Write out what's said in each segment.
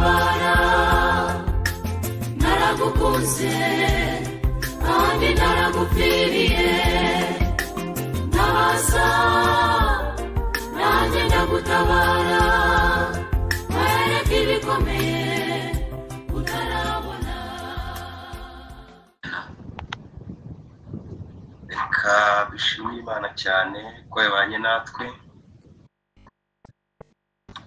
ndagutabara naragukunze kandi naragupfiriye ndabasa nanjye ndagutabara wereka ibikomeye utarabona. Reka dushimire Imana cyane ko yabanye natwe.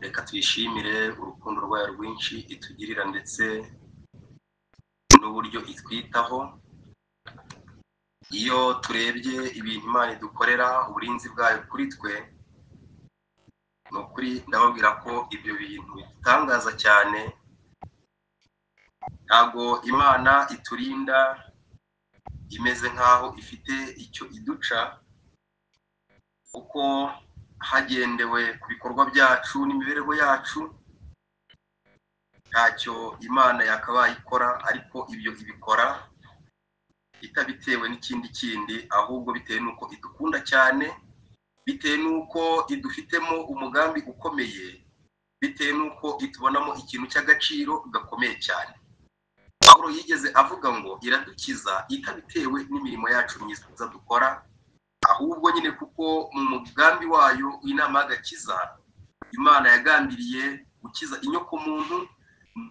Reka tuyishimire urukundo rwayo rwinshi itugirira ndetse n'uburyo itwitaho. Iyo turebye ibintu Imana idukorera, uburinzi bwayo kuri twe, ni ukuri ndababwira ko ibyo bintu bitangaza cyane. Ntabwo Imana iturinda imeze nkaho ifite icyo iduca, kuko hagendewe ku bikorwa byacu n'imibereho yacu ntacyo Imana yakabaye ikora, ariko ibyo ibikora itabitewe n'ikindi ahubwo bitewe nuko idukunda cyane, bitewe nuko idufitemo umugambi ukomeye, bitewe nuko itubonamo ikintu cy'agaciro gakomeye cyane. Pawulo yigeze avuga ngo iradukiza itabitewe n'imirimo yacu myiza dukora, ahubwo nyine kuko mu mugambi wayo w'inama y'agakiza Imana yagambiriye gukiza inyoko muntu.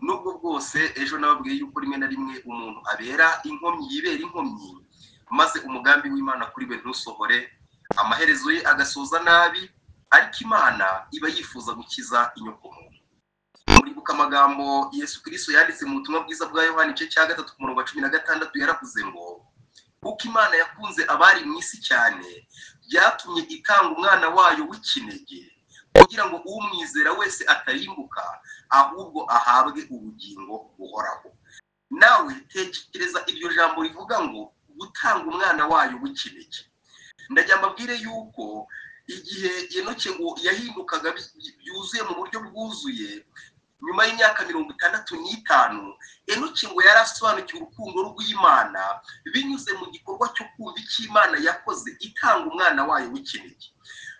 Nubwo bwose ejo nababwiye yuko rimwe na rimwe umuntu abera inkomyi, yibera inkomyi, maze umugambi w'Imana kuri we ntusohore, amaherezo ye agasoza nabi, ariko Imana iba yifuza gukiza inyoko muntu. Muribuka amagambo Yesu Kristo yanditse mu butumwa bwiza bwa Yohana igice cya 3:16 yaravuze ngo kuko Imana yakunze abari mu isi cyane byatumye itanga umwana wayo w'ikinege, kugira ngo umwizera wese atarimbuka ahubwo ahabwe ubugingo buhoraho. Nawe tekereza iryo jambo rivuga ngo gutanga umwana wayo w'ikinege. Ndagira mbabwire yuko igihe Enoki ngo yahindukaga byuzuye mu buryo bwuzuye, nyuma y'imyaka 65, Enoki ngo yarasobanukiwe urukundo rw'Imana binyuze mu gikorwa cyo kumva icyo Imana yakoze itanga umwana wayo w'ikinege.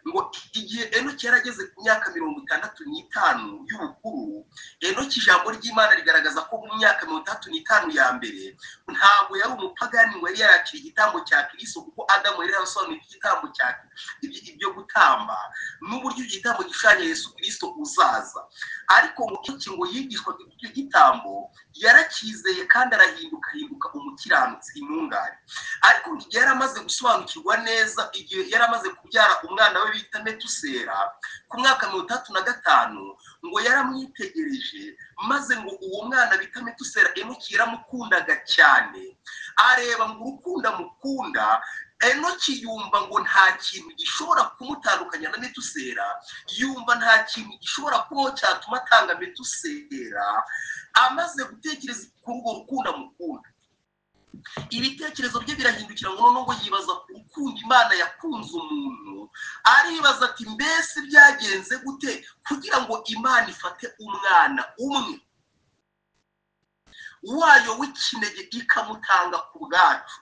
Ngo igihe Enoki yarageze ku myaka 65 y'ubukuru, Enoki ijambo ry'Imana rigaragaza ko mu myaka 35 ya mbere ntabwo yari umupagani, ngo yari yarakiriye igitambo cya Kristo, kuko Adamu yari yarasobanuye igitambo cya ibyo gutamba n'uburyo igitambo gishushanya Yesu Kristo uzaza. Ariko ngo iki ngo yigishwa icyo gitambo yarakizeye kandi arahinduka umukiranutsi, intungane. Ariko igihe yaramaze gusobanukirwa neza, igihe yaramaze kubyara umwana we bita Metusera ku mwaka 35, ngo yaramwitegereje, maze ngo uwo mwana bita Metusera Enoki yaramukundaga cyane, areba ngo urukundo mukunda. Enoki yumva ngo nta kintu gishobora kumutandukanya na Metusera, yumva nta kintu gishobora kubaho cyatuma atanga Metusera. Amaze gutekereza kuri urwo rukundo mukunda, ibitekerezo bye birahindukira ngo noneho yibaza ku rukundo Imana yakunze umuntu. Aribaza ati mbese byagenze gute kugira ngo Imana ifate umwana umwe wayo w'ikinege ikamutanga ku bwacu.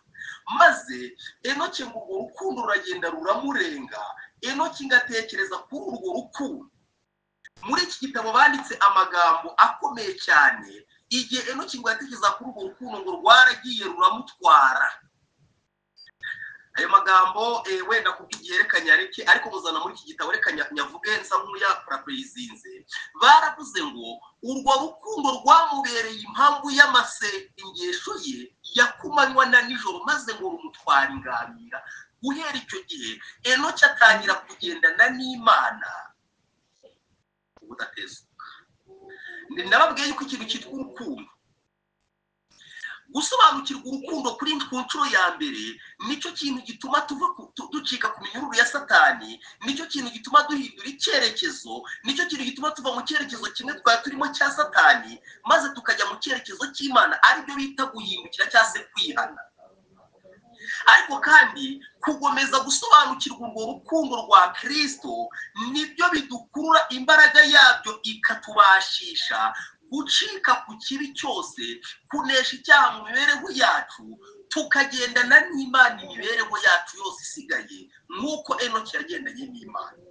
Maze Enoki ngo urwo rukundo ruragenda ruramurenga. Enoki ngatekereza kuri urwo rukundo. Muri iki gitabo banditse amagambo akomeye cyane. Igihe Enoki ngo yatekereza kuri urwo rukundo ngo rwaragiye ruramutwara. Ayo magambo wenda kubwiyerekanya areke, ariko muzana muri iki gitabo reka nyavuge nsa nk'uya prayizinze. Baravuze ngo urwo rukundo rwamubereye impamvu y'amasengesho ye yakumanywa na nijoro, maze ngo rumutwara ingamira. Guhera icyo gihe Enoki atangira kugendana n'Imana ubudatezuka. Ndababwiye yuko ikintu cyitwa urukundo, gusobanukirwa urukundo kuri ku nshuro ya mbere, nicyo kintu gituma ducika ku minyururu ya Satani, nicyo kintu gituma duhindura icyerekezo, nicyo kintu gituma tuva mu cyerekezo kimwe twari turimo cya Satani maze tukajya mu cyerekezo cy'Imana, aribyo bita guhindukira cyangwa se kwihana. Ariko kandi kugomeza gusobanukirwa urwo rukundo rwa Kristo nibyo bidukurura imbaraga yabyo, ikatubashisha gucika ku kibi cyose, kunesha icyaha mu mibereho yacu, tukagendana n'Imana imibereho yacu yose isigaye nk'uko Enoki yagendanye n'Imana.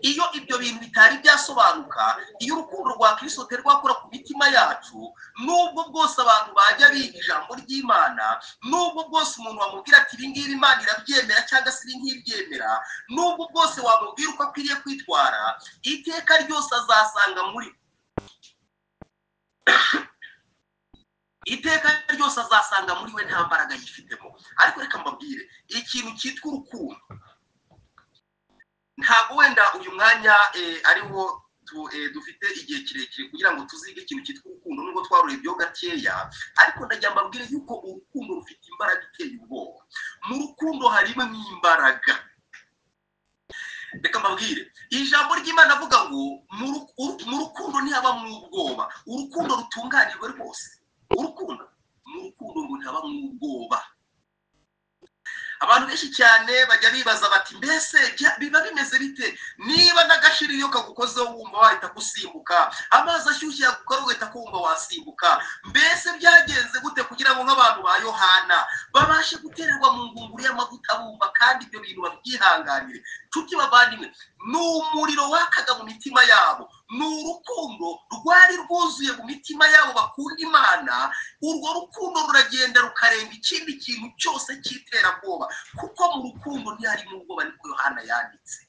iyo ibyo bintu bitari byasobanuka, iyo urukundo rwa Kristo rwakora ku mitima yacu, nubwo bwose abantu bajya biga ijambo ry'Imana, nubwo bwose umuntu wamubwira ati ibi ngibi Imana irabyemera cyangwa se ibi ntibyemera, nubwo bwose wamubwira uko akwiriye kwitwara, iteka ryose azasanga muri we nta mbaraga yifitemo. Ariko reka mbabwire ikintu cyitwa urukundo, ntabwo wenda uyu mwanya ariwo dufite igihe kirekire kugira ngo tuzige ikintu cyitwa urukundo, nubwo twarurebyeho gakeya, ariko ndagira mbabwire yuko urukundo rufite imbaraga iteye ubwoba. Mu rukundo harimo imbaraga. Reka mbabwire ijambo ry'Imana avuga ngo mu rukundo ntihabamo ubwoba, urukundo rutunganirwe rwose. Mu rukundo ngo ntihabamo ubwoba. Abantu benshi cyane bajya bibaza bati mbese biba bimeze bite niba n'agashiri iyo kagukozeho wumva wahita gusimbuka, amazi ashyushye yagukora ugahita kumva wasimbuka, mbese byagenze gute kugira ngo nk'abantu ba Yohana babashe gutererwa mu ngunguru y'amavuta bumva kandi ibyo bintu babyihanganire? Nshuti bavandimwe, ni umuriro wakaga mu mitima yabo, ni urukundo rwari rwuzuye mu mitima yabo bakunda Imana. Urwo rukundo ruragenda rukarenga ikindi kintu cyose cy'iterabwoba, kuko mu rukundo ntiharimo ubwoba, niko Yohana yanditse.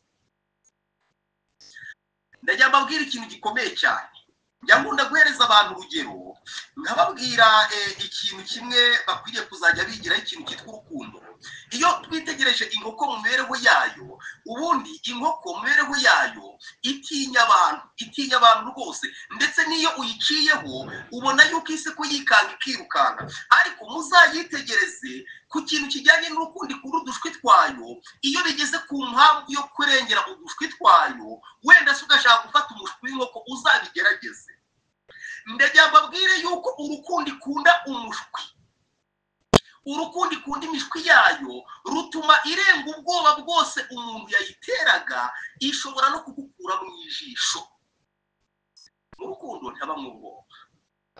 Ndagira mbabwira ikintu gikomeye cyane. Njya nkunda guhereza abantu urugero, nkababwira ikintu kimwe bakwiriye kuzajya bigiraho, ikintu cyitwa urukundo. Iyo twitegereje inkoko mu mibereho yayo, ubundi inkoko mu mibereho yayo itinya abantu rwose, ndetse n'iyo uyiciyeho ubona yuko isi ko yikanga ikirukanka. Ariko muzayitegereze ku kintu kijyanye n'urukundo ikunda udushwi twayo, iyo bigeze ku mpamvu yo kurengera udushwi twayo, wenda se ugashaka gufata umushwi w'inkoko, uzabigerageze. Ndagira mbabwire yuko urukundo ikunda umushwi, urukundo ikunda imishwi yayo, rutuma irenga ubwoba bwose umuntu yayiteraga, ishobora no kugukura mu ijisho. Mu rukundo ntabamo ubwoba.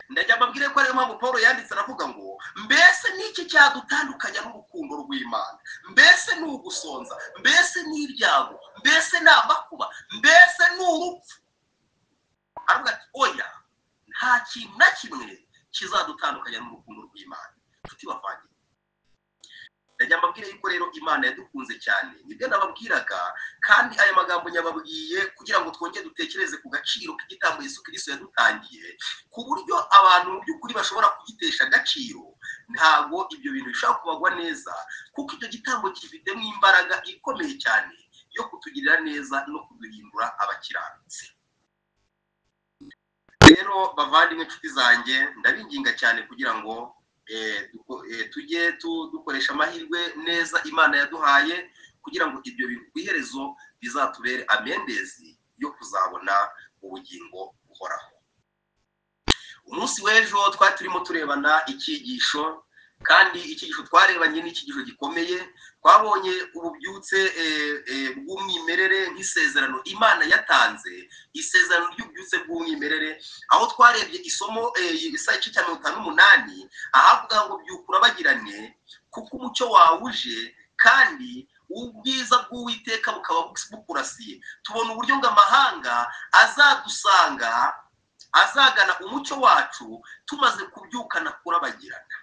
Ndagira mbabwire ko ariyo mpamvu Paulo yanditse aravuga ngo mbese n'iki cyadutandukanya n'urukundo rw'Imana? Mbese ni ugusonza, mbese ni ibyago, mbese ni amakuba, mbese ni urupfu? Aravuga ati oya, nta kintu na kimwe kizadutandukanya n'urukundo rw'Imana. Nshuti bavandimwe, ndagira mbabwire yuko rero Imana yadukunze cyane, nibyo nababwiraga, kandi aya magambo nyababwiye kugira ngo twongere dutekereze ku gaciro k'igitambo Yesu Kristo yadutangiye, ku buryo abantu mu by'ukuri bashobora kugitesha agaciro. Ntabwo ibyo bintu bishobora kubagwa neza, kuko icyo gitambo gifitemo imbaraga ikomeye cyane yo kutugirira neza no kuduhindura abakiranutsi. Rero bavandimwe, inshuti zanjye, ndabinginga cyane kugira ngo tujye dukoresha amahirwe neza Imana yaduhaye, kugira ngo ibyo bintu ku iherezo bizatubere amendezi yo kuzabona ubugingo buhoraho. Umunsi w'ejo twari turimo turebana icyigisho, kandi icyigisho twarebanye n'icyigisho gikomeye. Twabonye ububyutse bw'umwimerere nk'isezerano Imana yatanze, isezerano ry'ububyutse bw'umwimerere, aho twarebye isomo Yesaya 58 ahavuga ngo byukura bagirane kuko umucyo wawuje kandi ubwiza bw'Uwiteka bukaba bukurasiye. Tubona uburyo ngo amahanga azadusanga, azagana umucyo wacu tumaze kubyukana kurabagirana.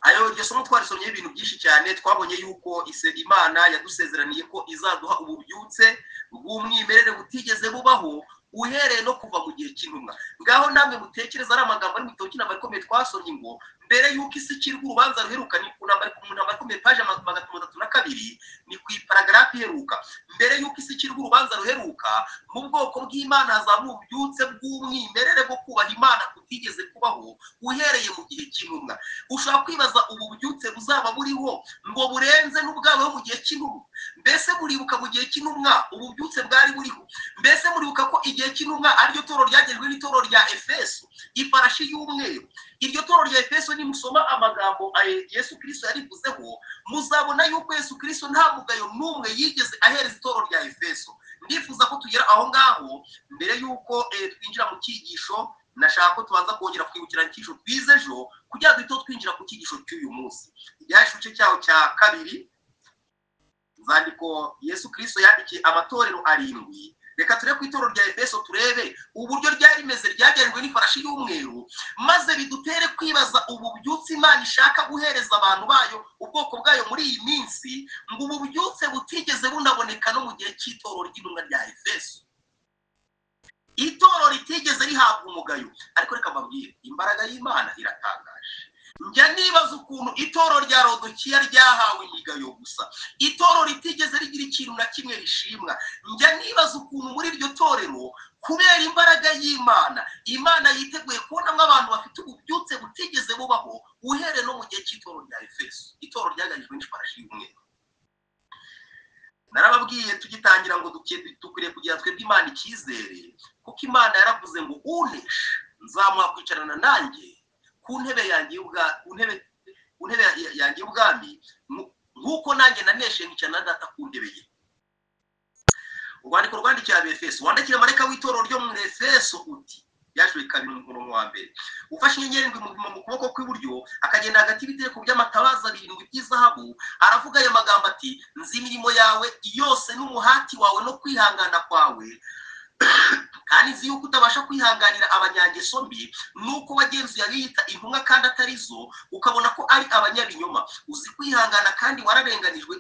Ayo iryo somo twarisomye ibintu byinshi cyane. Twabonye yuko Imana yadusezeraniye ko izaduha ububyutse bw'umwimerere butigeze bubaho, uhereye no kuva mu gihe cy'intumwa. Ngaho namwe mutekereza ari amagambo ari mu gitabo cy'inama ikomeye twasomye ngo mbere yuko isi icirwa urubanza ruheruka, ni ku namba ikomeye paje 32, ni ku iparagrafi iheruka. Mbere yuko isi icirwa urubanza ruheruka, mu bwoko bw'Imana hazaba ububyutse bw'umwimerere bwo kubaha Imana kutigeze kubaho, uhereye mu gihe cy'intumwa. Ushobora kwibaza ubu bubyutse buzaba buriho ngo burenze n'ubwabaho mu gihe cy'intumwa. Mbese muribuka mu gihe cy'intumwa ububyutse bwari buriho? Mbese muribuka ko igihe cy'intumwa aryo toro ryagejwe n'itoro rya Efeso, ifarashi y'umweru? Iryo toro rya Efeso nimusoma amagambo Yesu Kristo yarivuzeho, muzabona yuko Yesu Kristo nta mugayo n'umwe yigeze ahereza itoro rya Efeso. Ndifuza ko tugera aho ngaho. Mbere yuko twinjira mu cyigisho, nashaka ko tubanza kongera kwibukirana icyigisho twize ejo, kugira duhite twinjira ku cyigisho cy'uyu munsi. Igihe cyaho cya kabiri nzandiko Yesu Kristo yandikiye amatorero 7. Reka turebe ku itorero rya Efeso turebe uburyo ryari rimeze ryagerejwe n'ifarashi y'umweru, maze bidutere kwibaza ububyutse Imana ishaka guhereza abantu bayo ubwoko bwayo muri iyi minsi, ngo ububyutse butigeze bunaboneka no mu gihe cy'itorero ry'intumwa rya Efeso. Itorero ritigeze rihabwa umugayo, ariko reka mbabwire imbaraga y'Imana iratangaje. Njya nibaza ukuntu itorero rya Laodikiya ryahawe imigayo gusa, itorero ritigeze rigira ikintu na kimwe rishimwa. Njya nibaza ukuntu muri iryo torero kubera imbaraga y'Imana, Imana yiteguye kubonamo abantu bafite ububyutse butigeze bubaho uhereye no mu gihe cy'itorero rya Efeso, itorero ryagajijwe n'ifarashi y'umweru. Narababwiye tugitangira ngo dukwiriye kugira twebwe Imana icyizere, kuko Imana yaravuze ngo unesha nzamuha kwicarana nanjye ku ntebe yanjye y'ubwami, nk'uko nanjye naneshe nkicara na Data ku ntebe ye. Urwandiko rwandikira Abefeso, wandikira marayika w'itorero ryo mu Efeso uti, yashwe kabiri mu murongo wa mbere, ufashe inyenyeri mu kuboko kw'iburyo akagenda hagati y'ibitereko by'amatabaza 7 by'izahabu, aravuga aya magambo ati, nzi imirimo yawe yose n'umuhati wawe no kwihangana kwawe, kandi nzi yuko utabasha kwihanganira abanyangeso mbi, nuko wagenzuye abiyita intumwa kandi atari zo, ukabona ko ari abanyabinyoma. Uzi kwihangana kandi warenganirijwe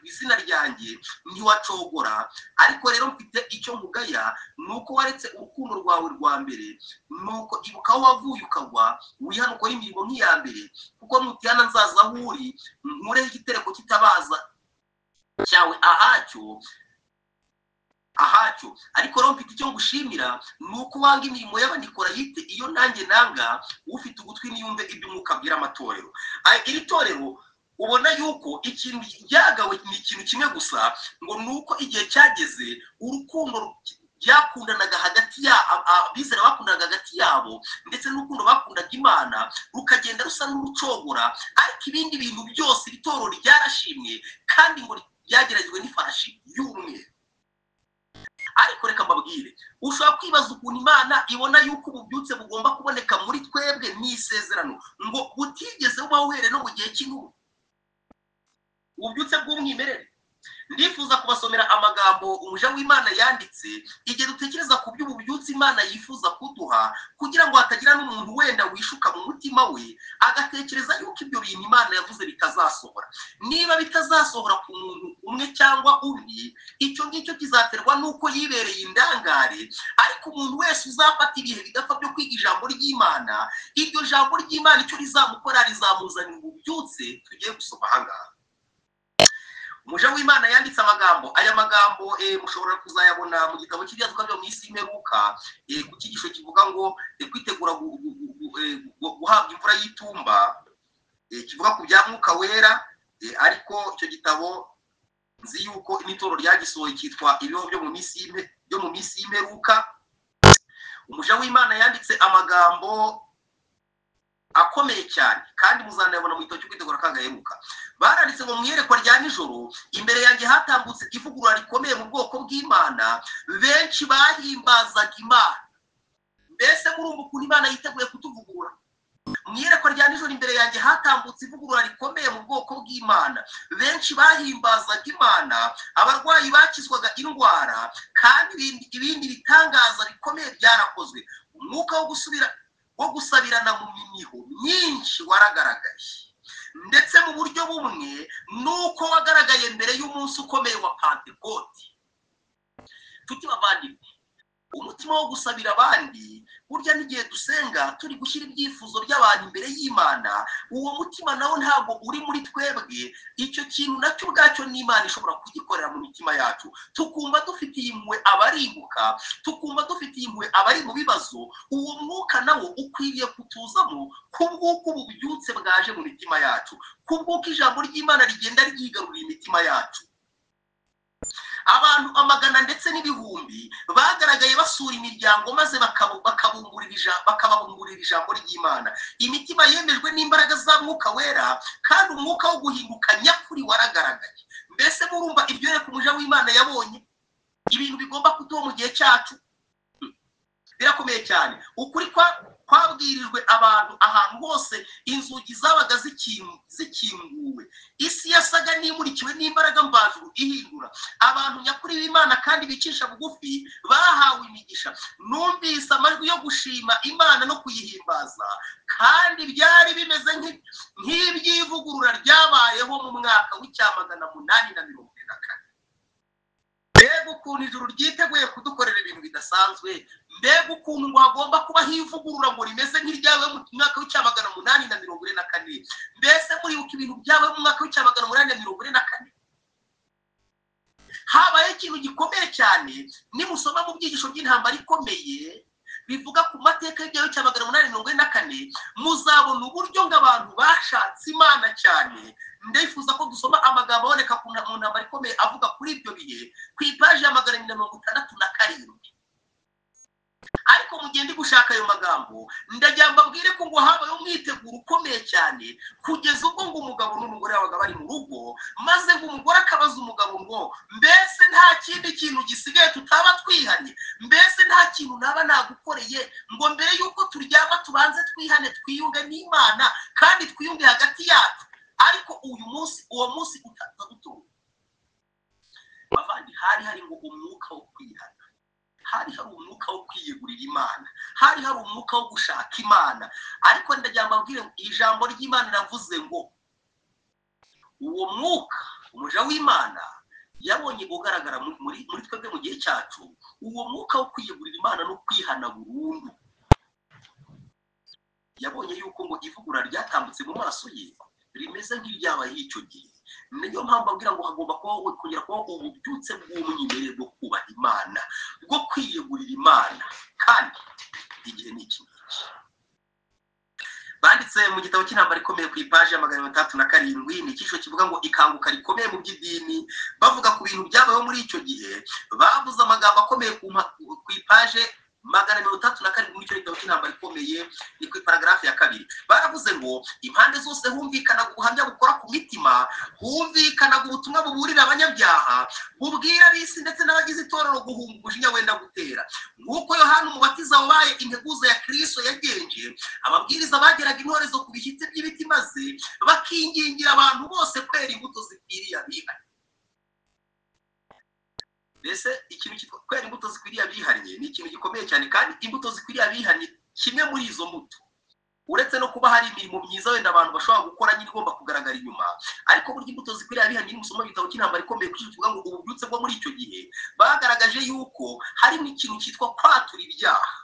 izina ryanjye ntiwacogora. Ariko rero mfite icyo nkugaya, nuko waretse urukundo rwawe rwa mbere. Nuko ibuka aho wavuye ukagwa, wihana ukora imirimo nk'iya mbere, kuko nutihana nzaza aho uri, nkureho igitereko kitabaza cyawe ahacyo. Ariko rero mfite icyo ngushimira, nuko wanga imirimo y'Abanikorayite, iyo nanjye nanga. Ufite ugutwi niyumve ibyo Umwuka abwira amatorero. Iri torero ubona yuko ikintu ryagawe ni ikintu kimwe gusa, ngo nuko igihe cyageze urukundo byakundanaga hagati abizera bakundanaga hagati yabo, ndetse n'urukundo bakundaga Imana rukagenda rusa n'urucogora. Ariko ibindi bintu byose itorero ryarashimwe, kandi ngo ryagerejwe n'ifarashi y'umweru. Ariko reka mbabwire, ushobora kwibaza ukuntu Imana ibona yuko ububyutse bugomba kuboneka muri twebwe n'isezerano, ngo butigeze bubaho uhereye no mu gihe cy'intumwa, ububyutse bw'umwimerere. Ndifuza kubasomera amagambo umuja w'Imana yanditse igihe dutekereza ku by'ububyutse Imana yifuza kuduha, kugira ngo hatagira n'umuntu wenda wishuka mu mutima we agatekereza yuko ibyo bintu Imana yavuze bitazasohora. Niba bitazasohora ku muntu umwe cyangwa undi, icyo ngicyo kizaterwa nuko yibereye indangare. Ariko umuntu wese uzafata ibihe bidapfa byo kwiga ijambo ry'Imana, iryo jambo ry'Imana icyo rizamukora rizamuzanira ububyutse tugiye gusoma ahangaha. Umuja w'Imana yanditse amagambo, aya magambo mushobora kuzayabona mu gitabo cy'ibyanditswe byo mu isi y'imperuka, ku cyigisho kivuga ngo kwitegura guhabwa imvura y'itumba, kivuga ku bya Mwuka Wera. Ariko icyo gitabo nzi yuko imitoro ryagisohoye cyitwa ibiho byo mu misi y'imperuka. Umuja w'Imana yanditse amagambo akomeye cyane, kandi muzanabona mu gitabo cyo kwitegura kagaheruka. Baranditse ngo mu iyerekwa rya nijoro, imbere yanjye hatambutse ivugurura rikomeye mu bwoko bw'Imana, benshi bahimbazaga Imana. Mbese murumva ukuntu Imana yiteguye kutuvugurura. Mu iyerekwa rya nijoro imbere yanjye hatambutse ivugurura rikomeye mu bwoko bw'Imana, benshi bahimbazaga Imana, abarwayi bakizwaga indwara, kandi ibindi bitangaza bikomeye byarakozwe. Umwuka wo gusabirana mu mimiho myinshi waragaragaye, ndetse mu buryo bumwe nuko wagaragaye mbere y'umunsi ukomeye wa Pentekote. Tuti bavandimwe, umutima wo gusabira abandi, burya n'igihe dusenga turi gushyira ibyifuzo by'abantu imbere y'Imana, uwo mutima nawo ntabwo uri muri twebwe. Icyo kintu nacyo ubwacyo n'Imana ishobora kugikorera mu mitima yacu, tukumva dufitiye impuhwe abarimbuka, tukumva dufitiye impuhwe abari mu bibazo. Uwo mwuka nawo ukwiriye kutuzamo kubw'uko ububyutse bwaje mu mitima yacu, kubw'uko ijambo ry'Imana rigenda ryigarurira imitima yacu. Abantu amagana ndetse n'ibihumbi bagaragaye basura imiryango, maze bakababungurira ijambo ry'Imana. Imitima yemejwe n'imbaraga za Mwuka Wera, kandi umwuka wo guhinduka nyakuri waragaragaye. Mbese murumva ibyo reka umuja w'Imana yabonye ibintu bigomba kutuba mu gihe cyacu? Birakomeye cyane. kwabwirijwe abantu ahantu hose inzugi zabaga zikinguwe, isi yasaga n'imurikiwe n'imbaraga mvajuru ihindura abantu nyakuri b'Imana kandi bicisha bugufi bahawe imigisha. Numvise amajwi yo gushima Imana no kuyihimbaza, kandi byari bimeze nk'iby'ivugurura ryabayeho mu mwaka w'840. Mbega ukuntu ijuru ryiteguye kudukorera ibintu bidasanzwe, mbega ukuntu ngo hagomba kubaho ivugurura ngo rimeze nk'iryawe mu mwaka w'840. mbese muribuka ibintu byawe mu mwaka w'840? habaye ikintu gikomeye cyane. Nimusoma mu byigisho by'intambara ikomeye bivuga ku mateka y'ibyawe c'840, muzabona uburyo ngo abantu bashatse Imana cyane. Ndifuza ko dusoma amagambo aboneka ku ntambara ikomeye avuga kuri ibyo bihe ku ipaji ya 467. Ariko mugende gushaka ayo magambo, ndagira mbabwire ko ngo habaye umwiteguro ukomeye cyane, kugeza ubwo ngo umugabo n'umugore babaga bari mu rugo, maze ngo umugore akabaza umugabo ngo mbese nta kindi kintu gisigaye tutaba twihanye, mbese nta kintu naba nagukoreye ngo mbere yuko turyama tubanze twihane, twiyunge n'Imana kandi twiyunge hagati yacu. Ariko uwo munsi utadutuye bavandi, hari ngo umwuka wo kwihana, hari umwuka wo kwiyegurira Imana, hari umwuka wo gushaka Imana. Ariko ndagira mbabwire ijambo ry'Imana riravuze ngo uwo mwuka umuja w'Imana yabonye ugaragara muri twebwe mu gihe cyacu, uwo mwuka wo kwiyegurira Imana no kwihana burundu. Yabonye yuko ngo ivugurura ryatambutse mu maso ye rimeze nk'iryabaye icyo gihe. Niyo mpamvu abwira ngo hagomba kongera kubaho ububyutse bw'umwimerere bwo kubaha Imana, bwo kwiyegurira Imana. Kandi igihe ni iki ngiki banditse mu gitabo cy'intambara ikomeye ku ipaji ya 307. Ni icyisho kivuga ngo ikanguka rikomeye mu by'idini. Bavuga ku bintu byabayeho muri icyo gihe, bavuze amagambo akomeye ku ipaje 307 muri icyo gitabo cy'intambara ikomeye. Ni ku paragrafi ya 2. Baravuze ngo impande zose humvikanaga ubuhamya bukora ku mitima, humvikanaga ubutumwa buburira abanyabyaha, bubwira ab'isi ndetse n'abagize itorero guhunga umujinya wenda gutera. Nk'uko Yohana umubatiza wabaye integuza ya Kristo yagenje, ababwiriza bageraga intorezo ku bishyitsi by'ibiti, maze bakingingira abantu bose kwera imbuto zikwiriye abihanye. Mbese ikintu cyitwa kwera imbuto zikwiriye abihanye ni ikintu gikomeye cyane, kandi imbuto zikwiriye abihanye, kimwe muri izo mbuto, uretse no kuba hari imirimo myiza wenda abantu bashobora gukora nyine igomba kugaragara inyuma, ariko burya imbuto zikwiriye abihanye nimusoma igitabo cy'intambara ikomeye kuvuga ngo ububyutse bwo muri icyo gihe bagaragaje yuko harimo ikintu cyitwa kwatura ibyaha.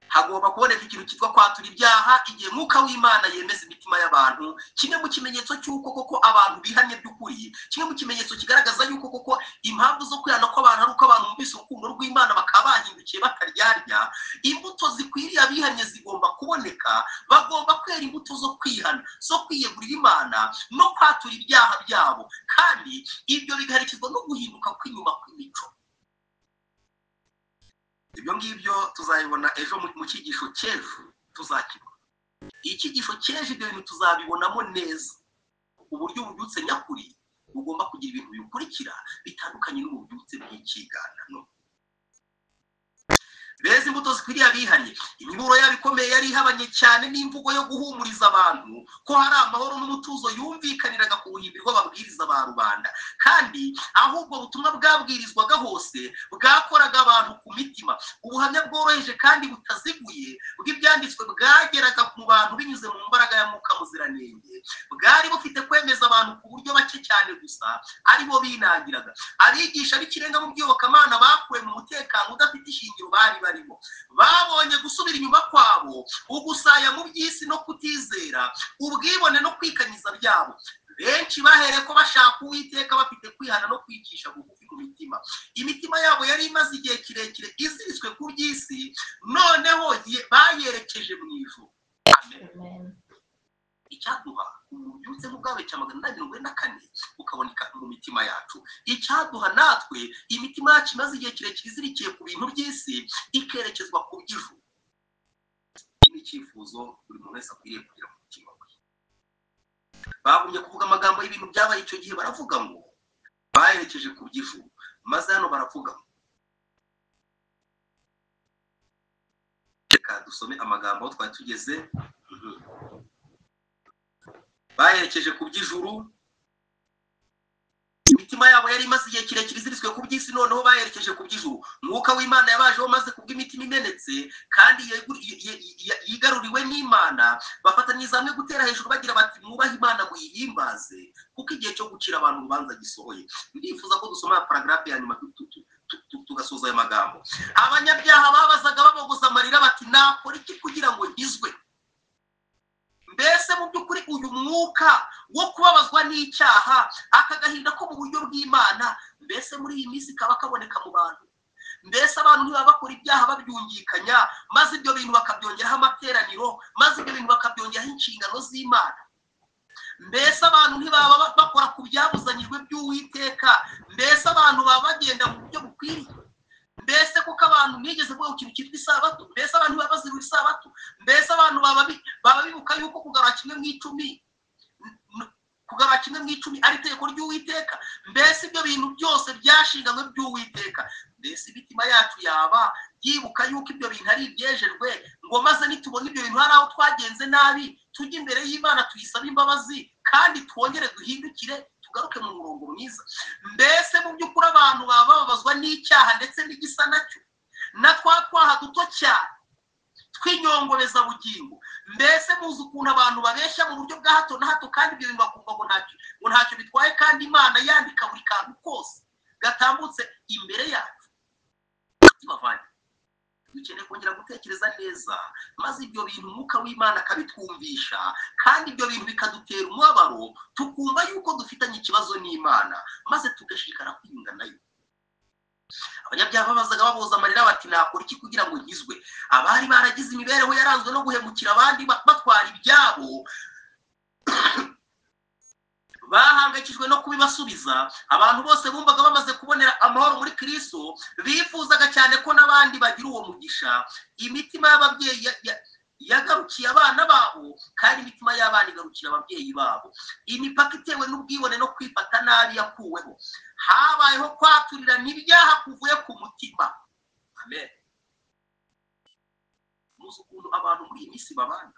Hagomba kuboneka ikintu cyitwa kwatura ibyaha igihe mwuka w'Imana yemeza imitima y'abantu. Kimwe mu kimenyetso cy'uko koko abantu bihanye by'ukuri, kimwe mu kimenyetso kigaragaza yuko koko impamvu zo kwihana kw'abantu ari uko abantu bumvise urukundo rw'Imana bakaba bahindukiye bataryarya. Imbuto zikwiriye abihanye zigomba kuboneka, bagomba kwera imbuto zo kwihana, zo kwiyegurira Imana no kwatura ibyaha byabo, kandi ibyo bigaherekezwa no guhinduka kw'inyuma kw'imico. Ibyo ngibyo tuzabibona ejo mu cyigisho cy'ejo, tuzakibona icyigisho cy'ejo. Ibyo bintu tuzabibonamo neza, uburyo ububyutse nyakuri bugomba kugira ibintu bikurikira bitandukanye n'ububyutse bw'ikiganano. Beza imbuto zikwiriye abihanye, imiburo yabo ikomeye yari ihabanye cyane n'imvugo yo guhumuriza abantu ko hari amahoro n'umutuzo yumvikaniraga ku buhimbi bw'ababwiriza ba rubanda, kandi ahubwo ubutumwa bwabwirizwaga hose bwakoraga abantu ku mitima. Ubuhamya bworoheje kandi butaziguye bw'ibyanditswe bwageraga mu bantu binyuze mu mbaraga ya Mwuka Muziranenge. Bwari bufite kwemeza abantu ku buryo bake cyane gusa aribo binangiraga. Abigisha b'ikirenga mu by'iyobokamana bakuwe mu mutekano udafite ishingiro bari barimo, babonye gusubira inyuma kwabo, ugusaya mu by'isi no kutizera, ubwibone no kwikanyiza byabo. Benshi bahereye ko bashaka Uwiteka bafite kwihana no kwicisha bugufi mu mitima. Imitima yabo yari imaze igihe kirekire iziritswe ku by'isi, noneho bayerekeje mu ijuru. Amen. Icyaduha ububyutse bw'ubwawe cya 840 bukaboneka mu mitima yacu. Icyaduha natwe imitima yacu imaze igihe kirekire izirikiye ku bintu by'isi ikerekezwa ku by'ijuru. Iki ni icyifuzo buri muntu wese akwiriye kugira mu mutima we. Bagumye kuvuga amagambo y'ibintu byabaye icyo gihe, baravuga ngo bayerekeje ku by'ijuru, maze hano baravuga reka dusome amagambo twari tugeze. Baherekeje ku by'ijuru, imitima yabo yari imaze igihe kirekire iziritswe ku by'isi, noneho baherekeje ku by'ijuru. Mwuka w'Imana yabajeho maze kubw'imitima imenetse kandi yigaruriwe n'Imana, bafatanyiriza hamwe gutera hejuru bagira bati mwubahe Imana muyihimbaze, kuko igihe cyo gucira abantu urubanza gisohoye. Ndifuza ko dusoma paragrafe ya nyuma tugasoza aya magambo. Abanyabyaha babazaga babogoza amarira bati nakora iki kugira ngo nkizwe? Mbese mu by'ukuri uyu mwuka wo kubabazwa n'icyaha, akagahinda ko mu buryo bw'Imana, mbese muri iyi minsi kaba kaboneka mu bantu? Mbese abantu ntibaba bakora ibyaha babyungikanya, maze ibyo bintu bakabyongeraho amateraniro, maze ibyo bintu bakabyongeraho inshingano z'Imana? Mbese abantu ntibaba bakora ku byabuzanyijwe by'Uwiteka? Mbese abantu baba bagenda mu buryo bukwiriye? Mbese kuko abantu nigeze kuvuga ikintu cyitwa isabato? Mbese abantu baba bazira isabato? Mbese abantu baba bibuka yuko kugarura kimwe mu icumi ari itegeko ry'Uwiteka? Mbese ibyo bintu byose byashinganywe by'Uwiteka? Mbese imitima yacu yaba yibuka yuko ibyo bintu ari ibyejejwe, ngo maze nitubona ibyo bintu hari aho twagenze nabi, tujye imbere y'Imana tuyisabe imbabazi kandi twongere duhindukire tugaruke mu murongo mwiza? Mbese mu by'ukuri abantu baba bababazwa n'icyaha ndetse n'igisa nacyo, na twaha duto cyane twinyongobeza bugingo? Mbese muzi ukuntu abantu babeshya mu buryo bwa hato na hato, kandi ibyo bintu bakumva ngo ntacyo bitwaye, kandi Imana yandika buri kantu kose gatambutse imbere yacu? Dukeneye kongera gutekereza neza, maze ibyo bintu Umwuka w'Imana akabitwumvisha, kandi ibyo bintu bikadutera umubabaro, tukumva yuko dufitanye ikibazo n'Imana, maze tugashikara kwiyunga nayo. Abanyabyaha babazaga baboza amarira bati nakora iki kugira ngo nkizwe? Abari baragize imibereho yaranzwe no guhemukira abandi batwara ibyabo, bahangayikishijwe no kubibasubiza. Abantu bose bumvaga bamaze kubonera amahoro muri Kristo, bifuzaga cyane ko n'abandi bagira uwo mugisha. Imitima y'ababyeyi yagarukiye abana babo, kandi imitima y'abana igarukira ababyeyi babo. Imipaka itewe n'ubwibone no kwifata nabi yakuweho. Habayeho kwaturirana ibyaha kuvuye ku mutima. Amen. Muzi ukuntu abantu muri iyi minsi babana,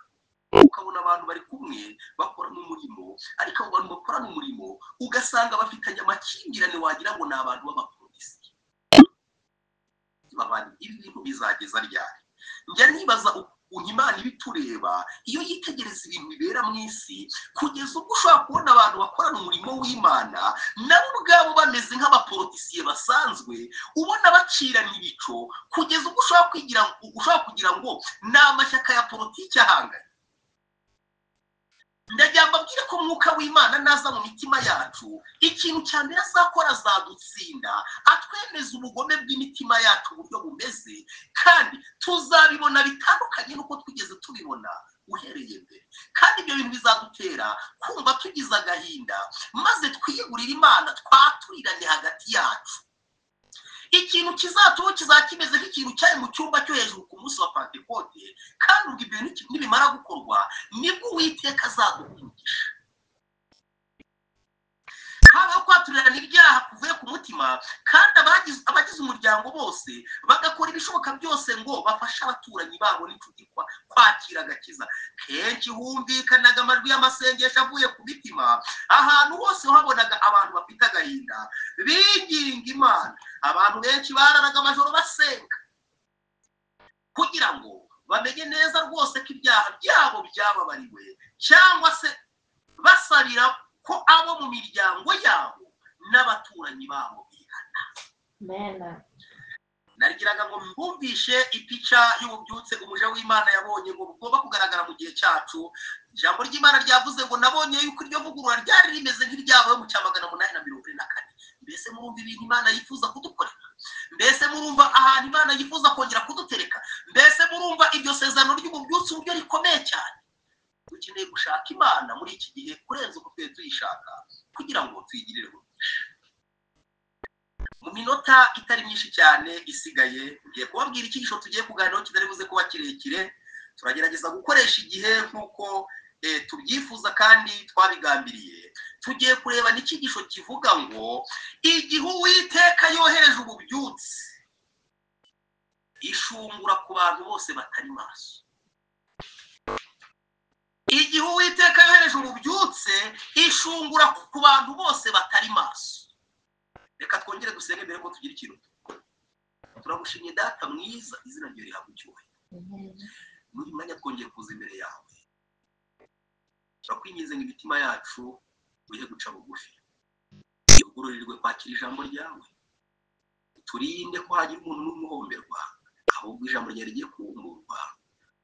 ukabona abantu bari kumwe bakora n'umurimo, ariko abo bantu bakora n'umurimo ugasanga bafitanye amakimbirane, wagira ngo ni abantu b'abapolisi. Ibi bintu bizageza ryari? Njya nibaza ukuntu Imana ibitureba iyo yitegereza ibintu bibera mu isi, kugeza ubwo ushobora kubona abantu bakorana umurimo w'Imana nabo ubwabo bameze nk'abapolisiye basanzwe, ubona bacirana ibico, kugeza ubwo ushobora kugira ngo ni amashyaka ya politiki ahanganye. Ndagira mbabwire ko Umwuka w'Imana naza mu mitima yacu, ikintu cya mbere azakora azadutsinda, atwemeza ubugome bw'imitima yacu uburyo bumeze, kandi tuzabibona bitandukanye n'uko twigeze tubibona uhereye mbere. Kandi ibyo bintu bizadutera kumva tugize agahinda, maze twiyegurire Imana, twaturirane hagati yacu. Ikintu kizatuho kizakimeze nk'ikintu cyari mu cyumba cyo hejuru ku munsi wa Pentekote, kandi ubwo ibyo bintu nibimara gukorwa nibwo Uwiteka azaduhungisha. Habaho kwaturirana ibyaha kuvuye ku mutima, kandi abagize umuryango bose bagakora ibishoboka byose ngo bafashe abaturanyi babo n'inshuti kwakira agakiza. Kenshi humvikanaga amajwi y'amasengesho avuye ku mitima, ahantu hose habonaga abantu bafite agahinda binginga Imana. Abantu benshi bararaga amajoro basenga kugira ngo bamenye neza rwose ko ibyaha byabo byababariwe, cyangwa se basabira ko abo mu miryango yabo n'abaturanyi babo bihana. Amen. Narigiraga ngo mbumvishe ipica y'ububyutse umuja w'Imana yabonye ngo bugomba kugaragara mu gihe cyacu. Ijambo ry'Imana ryavuze ngo nabonye yuko iryo vugurura ryari rimeze nk'iryabaye mu 824. Mbese murumva ibintu Imana yifuza kudukorera? Mbese murumva ahantu Imana yifuza kongera kudutereka? Mbese murumva iryo sezerano ry'ububyutse uburyo rikomeye cyane? Dukeneye gushaka Imana muri iki gihe kurenza uko twe tuyishaka, kugira ngo tuyigirire umugisha. Mu minota itari myinshi cyane isigaye, ngiye kubabwira icyigisho tugiye kuganiraho kitari buze kuba kirekire. Turagerageza gukoresha igihe nk'uko tubyifuza kandi twabigambiriye. Tugiye kureba n'icyigisho kivuga ngo igihe Uwiteka yohereje ububyutse, ishungura ku bantu bose batari maso. Igihe Uwiteka yohereje ububyutse ishungura ku bantu bose batari maso. Reka twongere dusenge mbere ko tugira ikintu. Turagushimye Data mwiza, izina ryawe rihabwe icyubahiro. Muri mwanya twongeye kuza imbere yawe, turakwinginze ngo imitima yacu uye guca bugufi, ugororerwe kwakira ijambo ryawe, turinde ko hagira umuntu n'umuhomberwa, ahubwo ijambo ryawe rigiye kuwumburwa,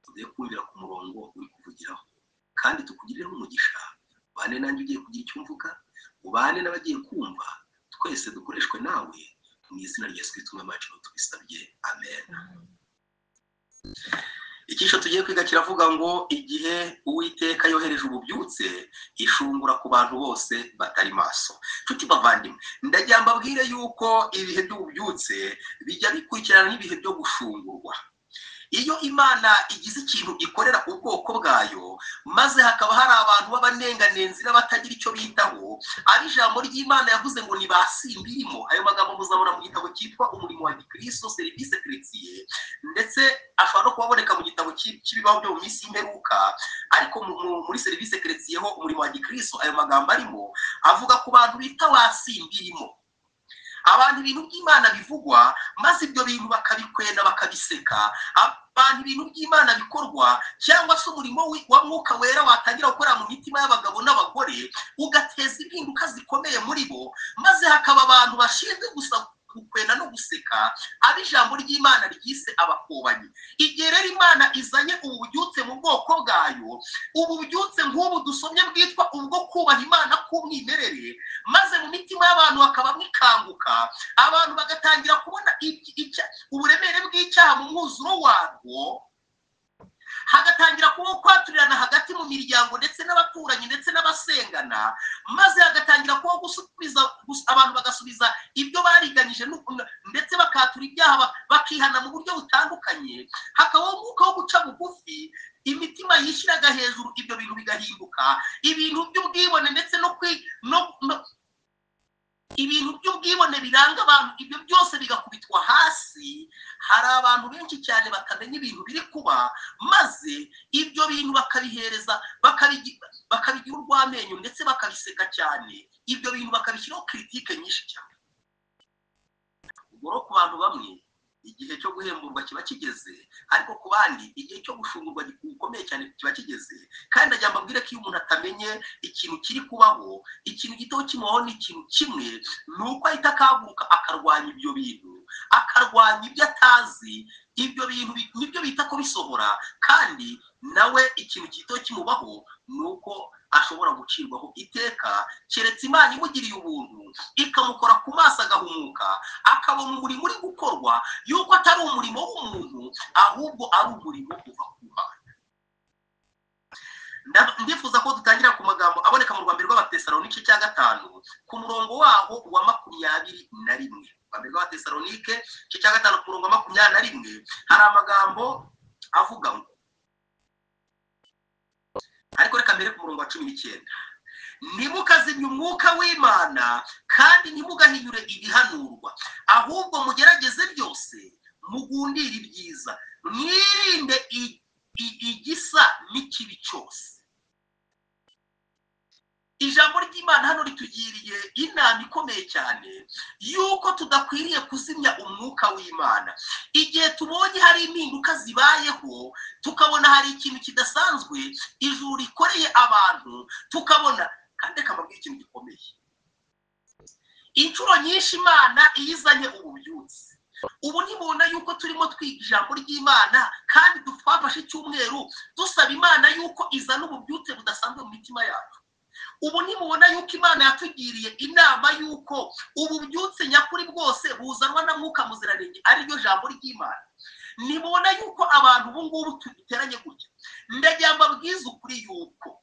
tugiye kumvira ku murongo uri kuvugiraho, kandi tukugirire umugisha. Ubane nanjye ugiye kugira icyo mvuga, ubane n'abagiye kumva, twese dukoreshwe nawe, mu izina rya Yesu Kristo umwami wacu tubisabye, amen. Icyisho tugiye kwiga kiravuga ngo igihe Uwiteka yohereje ububyutse ishungura ku bantu bose batari maso. Nshuti bavandimwe, ndagira mbabwire yuko ibihe by'ububyutse bijya bikurikirana n'ibihe byo gushungurwa. Iyo Imana igize ikintu ikorera ubwoko bwayo, maze hakaba hari abantu b'abanenganenzi n'abatagira icyo bitaho, ari ijambo ry'Imana yavuze ngo nibasimbirimo. Ayo magambo muzabona mu gitabo cyitwa umurimo wa Gikristo Service Chrétien, ndetse ashobora no kuboneka mu gitabo cy'ibibaho byo mu minsi y'imperuka, ariko muri Service Chrétien ho umurimo wa Gikristo ayo magambo arimo avuga ku bantu bita wasimbirimo. Abantu ibintu by'Imana bivugwa, maze ibyo bintu bakabikwenda bakabiseka. Abantu ibintu by'Imana bikorwa, cyangwa se umurimo wa Mwuka Wera watangira gukora mu mitima y'abagabo n'abagore, ugateza impinduka zikomeye muri bo, maze hakaba abantu bashinzwe gusa gukwena no guseka, abo ijambo ry'Imana ryise abakobanyi. Igihe rero Imana izanye ububyutse mu bwoko bwayo, ububyutse nk'ubu dusomye bwitwa ubwo kubaha Imana k'umwimerere, maze mu mitima y'abantu hakaba mwikanguka, abantu bagatangira kubona uburemere bw'icyaha mu mwuzuro warwo, hagatangira kuba kwaturirana hagati mu miryango ndetse n'abaturanyi ndetse n'abasengana, maze hagatangira kuba abantu bagasubiza ibyo bariganyije ndetse bakatura ibyaha bakihana mu buryo butandukanye. Hakabaho umwuka wo guca bugufi, imitima yishyiraga hejuru, ibyo bintu bigahinduka ibintu by'ubwibone ndetse ibintu by'ubwibone biranga abantu, ibyo byose bigakubitwa hasi. Hari abantu benshi cyane batamenya ibintu biri kuba, maze ibyo bintu bakabihereza bakabigira urw'amenyo ndetse bakabiseka cyane, ibyo bintu bakabishyiraho kiritike nyinshi cyane. Ubwo ku bantu bamwe igihe cyo guhemburwa kiba kigeze, ariko ku bandi igihe cyo gushungurwa gikomeye cyane kiba kigeze. Kandi ndagira mbabwire ko iyo umuntu atamenye ikintu kiri kubaho, ikintu gito kimubaho ni ikintu kimwe, ni uko ahita akaguruka akarwanya ibyo bintu, akarwanya ibyo atazi. Ibyo bintu nibyo bita ko bisohora, kandi nawe ikintu gito kimubaho ni uko ashobora gucirwaho iteka, keretse Imana imugiriye ubuntu ikamukora ku maso agahumuka, akabona umurimo uri gukorwa yuko atari umurimo w'umuntu, ahubwo ari umurimo uva ku Mana. Ndifuza ko dutangira ku magambo aboneka mu rwambere rw'Abatesalonike cya 5 ku murongo waho wa 21. Rwambere rw'Abatesalonike cya 5 ku murongo wa 21 hari amagambo avuga ngo, ariko reka mbere ku murongo wa 19, nimukazimya umwuka w'Imana kandi ntimugahinyure ibihanurwa, ahubwo mugerageze byose, mugundire ibyiza, mwirinde igisa n'ikibi cyose. Ijambo ry'Imana hano ritugiriye inama ikomeye cyane yuko tudakwiriye kuzimya umwuka w'Imana. Igihe tubonye hari impinduka zibayeho, tukabona hari ikintu kidasanzwe ijuru rikoreye abantu, tukabona, kandi kamabwira ikintu gikomeye, inshuro nyinshi Imana iyizanye ububyutse. Ubu ntibona yuko turimo twiga ijambo ry'Imana, kandi twafashe icyumweru dusaba Imana yuko izana ububyutse budasanzwe mu mitima yacu. Ubu ntibona yuko Imana yatugiriye inama yuko ububyutse nyakuri bwose buzanwa na Mwuka Muziranenge, ari ryo jambo ry'Imana. Nibona yuko abantu ubu ngubu tuteranye gutya. Ndagira mbabwiza ukuri yuko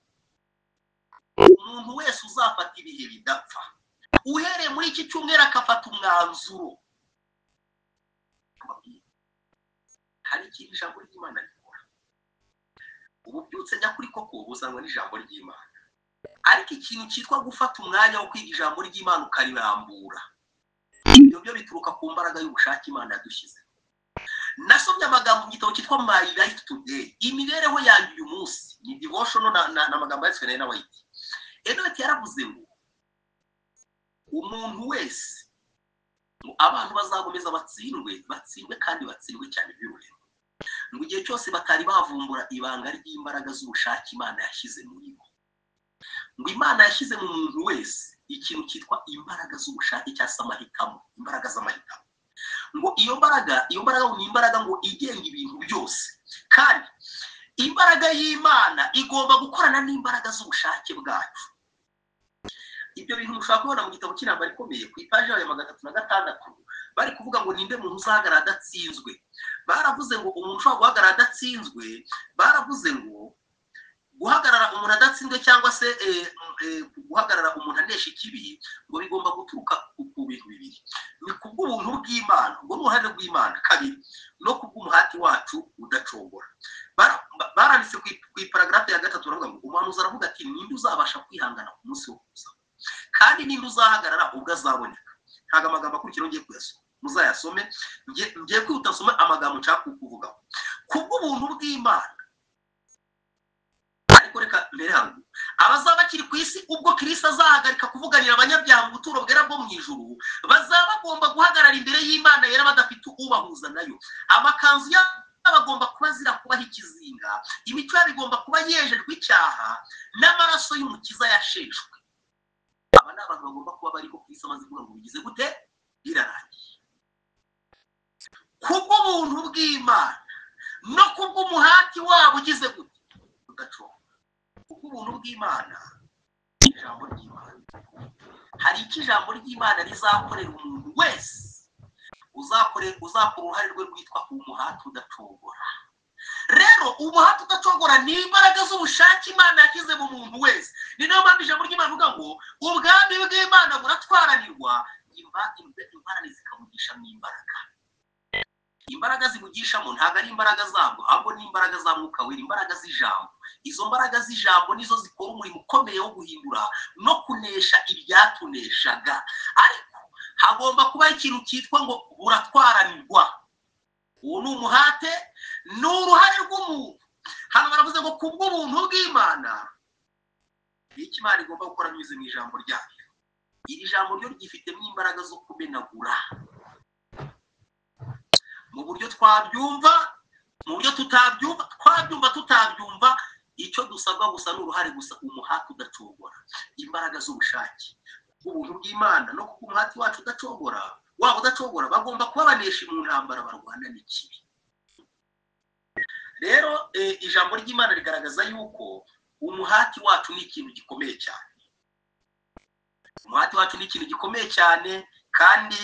umuntu wese uzafata ibihe bidapfa, uhereye muri iki cyumweru akafata umwanzuro, hari ikintu ijambo ry'Imana rikora. Ububyutse nyakuri koko buzanwa n'ijambo ry'Imana, ariko ikintu cyitwa gufata umwanya wo kwiga ijambo ry'Imana ukaribambura, ibyo byo bituruka ku mbaraga y'ubushake Imana yadushyize. nasomye amagambo mu gitabo cyitwa My Life Today, imibereho yanjye uyu munsi, ni devotional na magambo yanditswe na White. Edward yaravuze ngo umuntu wese abantu bazagomeza batsindwe kandi batsindwe cyane by'ururema. Ngo igihe cyose batari bavumbura ibanga ry'imbaraga z'ubushake Imana yashyize muri bo. Ngo Imana yashyize mu muntu wese ikintu cyitwa imbaraga z'ubushake cyangwa se amahitamo, imbaraga z'amahitamo. Ngo iyo mbaraga ni imbaraga ngo igenga ibintu byose, kandi imbaraga y'Imana igomba gukorana n'imbaraga z'ubushake bwacu. Ibyo bintu mushaka kubona mu gitabo cy'intambara ikomeye ku ipaji ya 306 bari kuvuga ngo ninde muntu uzahagarara adatsinzwe. Baravuze ngo umuntu ushobora guhagarara adatsinzwe, baravuze ngo guhagarara umuntu adatsinzwe cyangwa se guhagarara umuntu anesha ikibi ngo bigomba guturuka ku bintu bibiri. Ni kubw'ubuntu bw'Imana, ngo n'uruhare rw'Imana, kabiri no kubw'umuhati wacu udacogora. Baranditse ku iparagrafe ya 3 baravuga ngo umuhanuzi aravuga ati ninde uzabasha kwihangana ku munsi wo kuza, kandi ninde uzahagarara ubwo azaboneka. Ntago amagambo akurikira ngiye kuyasoma, muzayasome. Ngiye kwihuta nsoma amagambo nshaka kuvugaho. Kubw'ubuntu bw'Imana, ariko reka mbere hangu abazaba bakiri ku isi ubwo Kristo azahagarika kuvuganira abanyabyaha mu buturo bwera bwo mu ijuru, bazaba bagomba guhagarara imbere y'Imana yera badafite ubahuza nayo. Amakanzu bagomba kuba zira kubaho ikizinga, imico yabo igomba kuba yejejwe icyaha n'amaraso y'umukiza yasheshwe. Aba ni abantu bagomba kuba bariho Kristo amaze kuvuga ngo bigize gute, birarangiye. Kubw'ubuntu bw'Imana no kubw'umuhati wabo ugize gute, udacoka. Kubw'ubuntu bw'Imana, ijambo ry'Imana, hari iki ijambo ry'Imana rizakorera umuntu wese uzakora uruhare rwe rwitwa umuhati udacogora. Rero umuhati udacogora ni imbaraga z'ubushake Imana yashyize mu muntu wese. Ni nayo mpamvu ijambo ry'Imana rivuga ngo ubwami bw'Imana buratwaranirwa, imbarane zikabugishamo imbaraga. Imbaraga zibugishamo ntabwo ari imbaraga zabwo, ahubwo ni imbaraga za Mwuka Wera, imbaraga z'ijambo. Izo mbaraga z'ijambo nizo zikora umurimo ukomeye wo guhindura no kunesha ibyatuneshaga. Ariko hagomba kuba ikintu cyitwa ngo buratwaranirwa. Uwo ni umuhate, ni uruhare rw'umuntu. Hano baravuze ngo kubw'ubuntu bw'Imana, iki Imana igomba gukora binyuze mu ijambo ryayo. Iri jambo ryo ryifitemo imbaraga zo kumenagura mu buryo twabyumva, mu buryo tutabyumva, twabyumva tutabyumva. Icyo dusabwa gusa n'uruhare gusa, umuhati udacogora, imbaraga z'ubushake. Ubuntu bw'Imana no kubw'umuhati wacu udacogora bagomba kuba banesha mu ntambara barwana n'ikibi. Rero ijambo ry'Imana rigaragaza yuko umuhati wacu ni ikintu gikomeye cyane. Umuhati wacu ni ikintu gikomeye cyane, kandi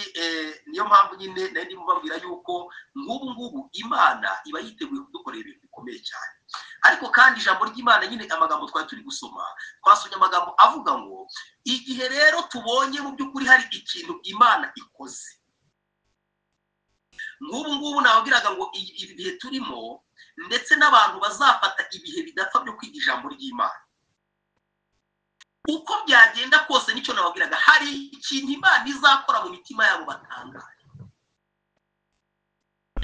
niyo mpamvu nyine nari mubabwira yuko ngubu Imana iba yiteguye kudukorera ibintu bikomeye cyane. Ariko kandi ijambo ry'Imana nyine amagambo twari turi gusoma, twasomye amagambo avuga ngo igihe rero tubonye mu by'ukuri hari ikintu Imana ikoze, ngubu nababwiraga ngo ibihe turimo ndetse n'abantu bazafata ibihe bidapfa byo kwiga ijambo ry'Imana. Uko byagenda kose nicyo nababwiraga, hari ikintu Imana izakora mu mitima yabo batangaye.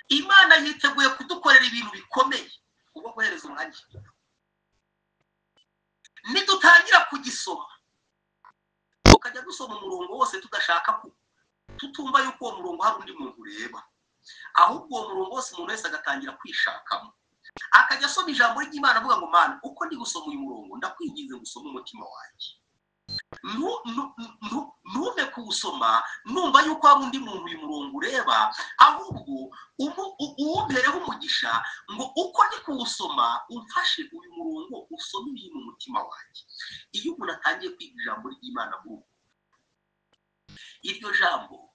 Imana yiteguye kudukorera ibintu bikomeye ubwo guhereza umwanya. Nidutangira kugisoma ukajya gusoma umurongo wose tudashaka tutumva yuko uwo murongo hari undi muntu ureba, ahubwo uwo murongo wose umuntu wese agatangira kwishakamo, akajya asoma ijambo ry'Imana avuga ngo Mana, uko ndi gusoma uyu murongo ndakwinginze gusoma umutima wanjye. Ntume kuwusoma numva yuko hari undi muntu uyu murongo ureba, ahubwo uwumpereho umugisha ngo uko ndi kuwusoma umfashe uyu murongo usome ibiri mu mutima wanjye. Iyo umuntu atangiye kwiga ijambo ry'Imana nk'uko, iryo jambo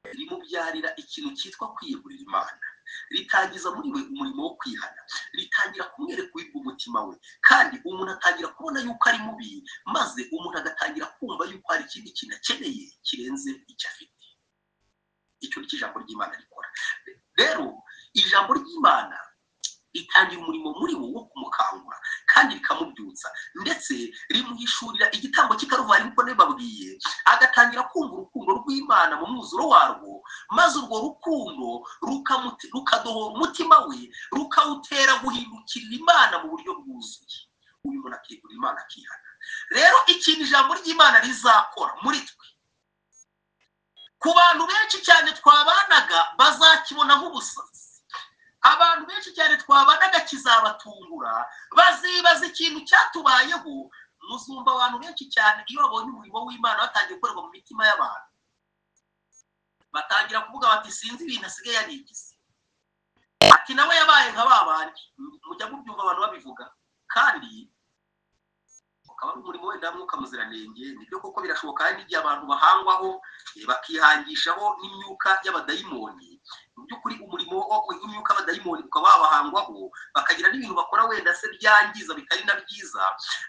rimubyarira ikintu cyitwa kwiyegurira Imana, ritangiza muri we umurimo wo kwihana, ritangira kumwereka umutima we, kandi umuntu atangira kubona yuko ari mubi, maze umuntu agatangira kumva yuko hari ikindi kintu akeneye kirenze icyo afite. Icyo ni ijambo ry'Imana rikora. Rero ijambo ry'Imana ritangira umurimo muri wo wo kumukangura, kandi rikamubyutsa ndetse rimuhishurira igitambo cy'ikaruvari nk'uko nibabwiye, agatangira kumva urukundo rw'Imana mu mwuzuro warwo, maze urwo rukundo rukadohora umutima we, rukawutera guhindukirira Imana mu buryo bwuzuye. Uyu muntu akegura Imana akihana. Rero ikintu ijambo ry'Imana rizakora muri twe, ku bantu benshi cyane twabanaga bazakibona nk'ubusazi, abantu benshi cyane twabanaga kizabatungura, bazibaza ikintu cyatubayeho. Muzumva abantu benshi cyane iyo babonye umurimo w'Imana batangiye gukorerwa mu mitima y'abantu, batangira kuvuga bati sinzi ibintu asigaye yanigize, ati nawe yabaye nka babandi. Mujya mubyumva abantu babivuga, kandi ukaba ari umurimo wenda mwuka muziranenge. Nibyo koko birashoboka, hari n'igihe abantu bahangwaho bakihangishaho n'imyuka y'abadayimoni. Mu by'ukuri umurimo w'imyuka y'abadayimoni ukaba wabahangwaho, bakagira n'ibintu bakora wenda se byangiza bitari na byiza.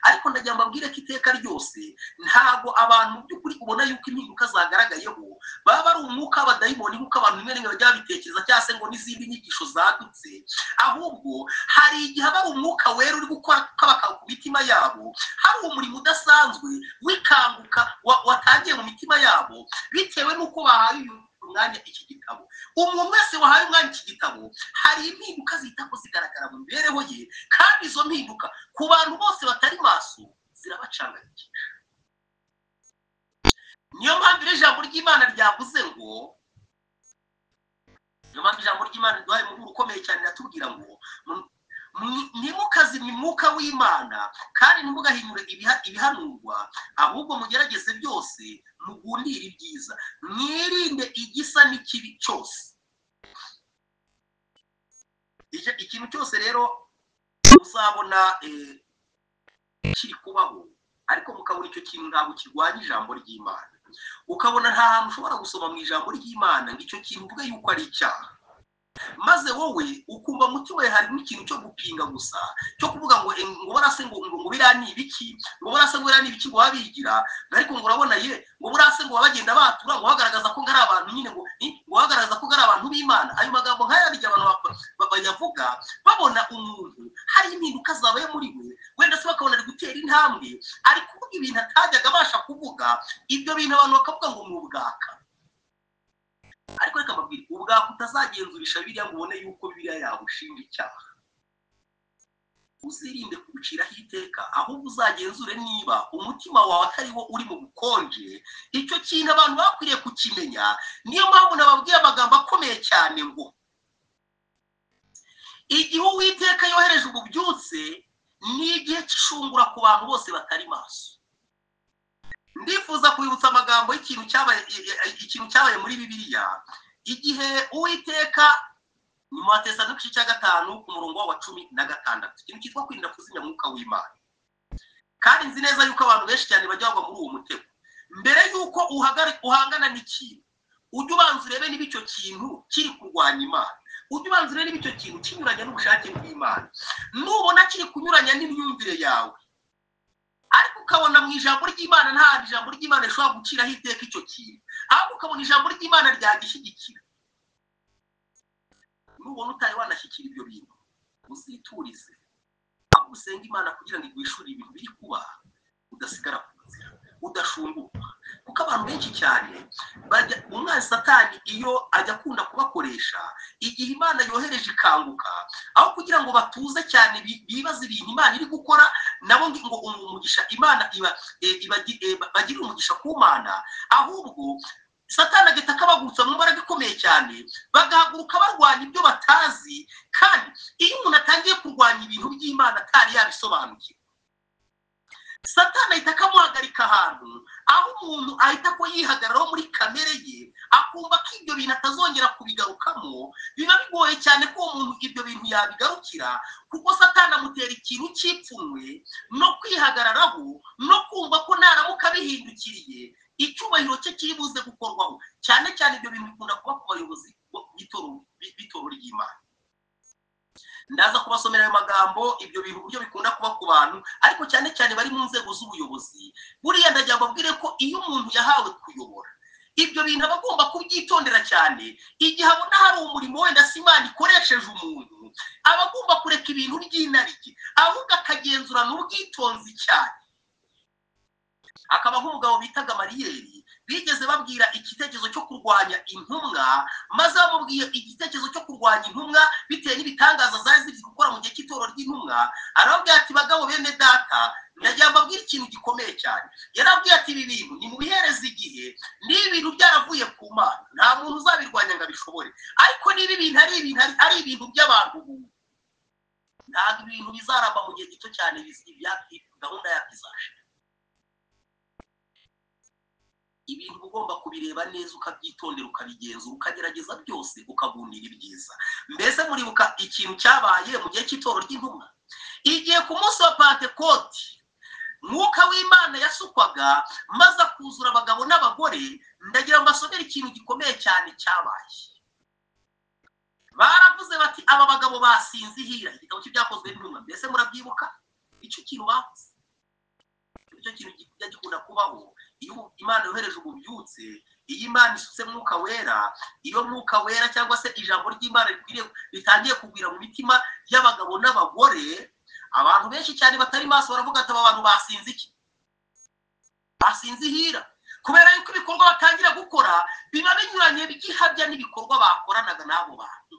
Ariko ndagira mbabwire ko iteka ryose ntago abantu mu by'ukuri ubona yuko impinduka zagaragayeho baba ari umwuka w'abadayimoni nk'uko abantu rimwe rimwe bajya babitekereza, cyangwa se ngo n'izindi nyigisho zadutse. Ahubwo hari igihe aba ari umwuka wera uri gukora kabaka ku mitima yabo, hari umurimo udasanzwe wikanguka watangiye mu mitima yabo bitewe n'uko bahaye umwanya iki gitabo. Umuntu wese wahaye umwanya iki gitabo, hari impinduka zihita ko zigaragara mu mibereho ye, kandi izo mpinduka ku bantu bose batari maso zirabacanganyikisha. Niyo mpamvu ijambo ry'Imana ryavuze ngo, niyo mpamvu ijambo ry'Imana riduhaye umuburo ukomeye cyane, riratubwira ngo ntimukazimye umwuka w'Imana kandi ntimugahinyure ibihanurwa, ahubwo mugerageze byose, mugundire ibyiza, mwirinde igisa n'ikibi cyose. Ikintu cyose rero uzabona kiri kubaho, ariko mukabona icyo kintu ntabwo kirwanya ijambo ry'Imana, ukabona nta hantu ushobora gusoma mu ijambo ry'Imana ngo icyo kintu uvuge yuko ari icyaha, maze wowe ukumva mutima wawe harimo ikintu cyo gupinga gusa, cyo kuvuga ngo barase ngo biriya ni ibiki, ngo barase ngo biriya ni ibiki ngo babigira. Ariko ngo urabona ye ngo burase ngo bagenda batura ngo bagaragaza ko ngari abantu nyine ngo bagaragaza ko ngari abantu b'Imana. Ayo magambo nk'aya bijya abantu bayavuga babona umuntu hari impinduka zabaye muri we, wenda se bakabona ari gutera intambwe, ari kuvuga ibintu atajyaga abasha kuvuga. Ibyo bintu abantu bakavuga ngo ni ubwaka. Ariko reka mbabwire, ubwaka utazagenzurisha biriya ngo ubone yuko biriya yagushinja icyaha. Uzirinde kubuciraho iteka, ahubwo uzagenzure niba umutima wawe atari wo uri mu bukonje. Icyo kintu abantu bakwiriye kukimenya. Niyo mpamvu nababwiye amagambo akomeye cyane ngo igihe Uwiteka yohereje ububyutse ni igihe cy'ishungura ku bantu bose batari maso. Ndifuza kwibutsa amagambo y'ikintu cyabaye muri Bibiliya, igihe Uwiteka ni mu Batesalonike cya 5 ku murongo wa 16, ikintu cyitwa kwirinda kuzimya mwuka w'Imana. Kandi nzi neza yuko abantu benshi cyane bajya bagwa muri uwo mutego. Mbere yuko uhangana n'ikintu, ujye ubanza urebe niba icyo kintu kiri kurwanya Imana, ujye ubanza urebe niba icyo kintu kinyuranya n'ubushake bw'Imana. Nubona kiri kunyuranya n'imyumvire yawe, ariko ukabona mu ijambo ry'Imana nta ijambo ry'Imana rishobora guciraho iteka icyo kintu, ahubwo ukabona ijambo ry'Imana ryagishyigikira, nubona utari wanashyikira ibyo bintu, uziturize aho usenga Imana kugira ngo igwishurire ibintu biri kuba, udasigara ku nzira, udashunguka. Kuko abantu benshi cyane bajya umwanzi Satani iyo ajya akunda kubakoresha, igihe Imana yohereje ikanguka, aho kugira ngo batuze cyane bibaza ibintu Imana iri gukora, nabo ngo umugisha Imana bagira umugisha ku Mana, ahubwo Satani agita akabagutsa mu mbaraga ikomeye cyane, bagahaguruka barwanya ibyo batazi. Kandi iyo umuntu atangiye kurwanya ibintu by'Imana atari yabisobanukiwe, Satani ahita akamuhagarika ahantu, aho umuntu ahita ko yihagararaho muri kamere ye, akumva ko ibyo bintu atazongera kubigarukamo. Biba bigoye cyane ko umuntu ibyo bintu yabigarukira, kuko Satani amutera ikintu cy'ipfunwe no kwihagararaho, no kumva ko naramuka bihindukiriye icyubahiro cye kiribuze gukorwaho. Cyane cyane ibyo bintu bikunda kuba ku bayobozi b'itoro ry'Imana. Ndaza kubasomera ayo magambo, ibyo bintu buryo bikunda kuba ku bantu, ariko cyane cyane bari mu nzego z'ubuyobozi. Buriya ndagira mbabwire ko iyo umuntu yahawe kuyobora, ibyo bintu aba agomba kubyitondera cyane. Igihe abona hari umurimo wenda si Imana ikoresheje umuntu, aba agomba kureka ibintu by'inariki ahubwo akagenzurana ubwitonzi cyane. Akaba nk'umugabo bitaga Mariyeri bigeze babwira igitekerezo cyo kurwanya intumwa, maze bamubwiye igitekerezo cyo kurwanya intumwa bitewe n'ibitangaza zari ziri gukora mu gihe cy'itoro ry'intumwa. Arababwira ati bagabo bene data, ndagira mbabwire ikintu gikomeye cyane. Yarabwiye ati ibi bintu ni mu bihereza igihe, niba ibintu byaravuye ku Mana nta muntu uzabirwanya ngo abishobore, ariko niba ibintu ari ibintu by'abantu ntabwo ibintu bizaramba mu gihe gito cyane, gahunda yabyo izashira. Ibintu ugomba kubireba neza ukabyitondera ukabigenzura ukagerageza byose ukagundira ibyiza. Mbese muribuka ikintu cyabaye mu gihe cy'itoro ry'intumwa igihe ku munsi wa Pentekoti Mwuka w'Imana yasukwaga maze akuzura abagabo n'abagore. Ndagira mbasomere ikintu gikomeye cyane cyabaye. Baravuze bati aba bagabo basinze ihira, igitabo cy'ibyakozwe n'intumwa. Mbese murabyibuka icyo kintu bavuze? Icyo kintu gikunda kubaho iyo Imana yohereje ububyutse, iyo Imana isutse Mwuka Wera, iyo Mwuka Wera cyangwa se ijambo ry'Imana ritangiye kugwira mu mitima y'abagabo n'abagore. Abantu benshi cyane batari maso baravuga ati aba bantu basinze iki? Basinze ihira, kubera yuko ibikorwa batangira gukora biba binyuranye bigihabya n'ibikorwa bakoranaga n'abo bantu.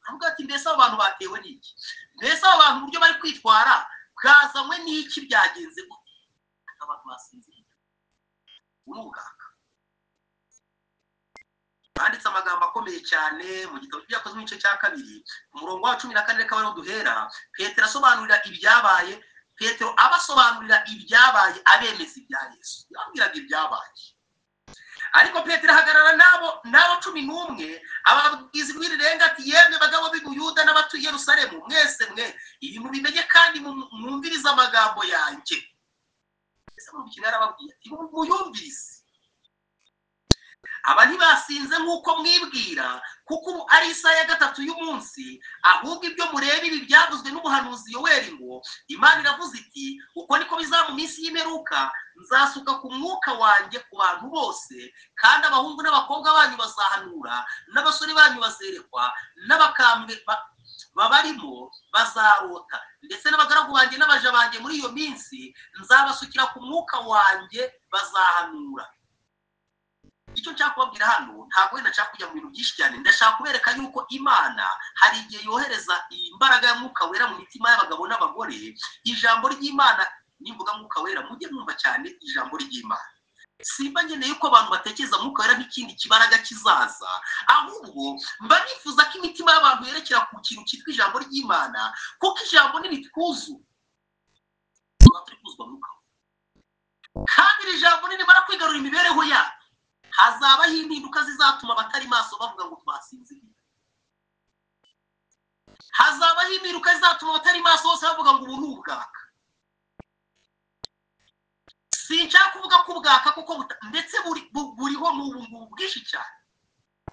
Avuga ati mbese abo bantu batewe n'iki? Mbese abo bantu uburyo bari kwitwara bwazanywe n'iki? Byagenze gute? Abantu basinze ihira. Urugaka banditse amagambo akomeye cyane mu gitabo cy'ibyakozwe mu gice cya 2 umurongo wa 14. Reka bari duhera Petero asobanurira ibyabaye. Petero abasobanurira ibyabaye abemeza ibya Yesu, yabwiraga ibyabaye. Ariko Petero ahagarara nabo 11 ababwiza ijwi rirenga ati yemwe bagabo b'i Buyuda n'abatuye Yerusalemu mwese mwe ibintu bimenye kandi mwumvirize amagambo yanjye. Ese mu kinara babwiye ati muyumvirize. Aba ntibasinze nk'uko mwibwira, kuko ari isaha ya 3 y'umunsi, ahubwo ibyo mureba ibi byavuzwe n'umuhanuzi Yoweli ngo Imana iravuze iti uko niko bizaba mu minsi y'imperuka, nzasuka ku mwuka wanjye ku bantu bose, kandi abahungu n'abakobwa banyu bazahanura, n'abasore banyu bazerekwa, n'abakambwe babarimo bazarota, ndetse n'abagaragu banjye n'abaja banjye muri iyo minsi nzabasukira ku mwuka wanjye bazahanura. Icyo nshaka kubabwira hano ntabwo wenda nshaka kujya mu bintu byinshi cyane, ndashaka kubereka yuko Imana hari igihe yohereza imbaraga ya Mwuka Wera mu mitima y'abagabo n'abagore. Ijambo ry'Imana nimvuga Mwuka Wera mujye mwumva cyane ijambo ry'Imana. Simba ngeneye yuko abantu batekereza Mwuka Wera nk'ikindi kibaraga kizaza, ahubwo mba nifuza ko imitima y'abantu yerekera ku kintu cyitwa ijambo ry'Imana, kuko ijambo n'iritwuzu tuzwa Mwuka Wera, kandi iri jambo nimara kwigarura imibereho yabo hazabaho impinduka zizatuma abatari maso bavuga ngo twasinze. Hazabaho impinduka zizatuma abatari maso bose bavuga ngo ubu ni ubwaka. Sinshaka kuvuga ko ubwaka kuko ndetse buriho n'ubu ngubu bwinshi cyane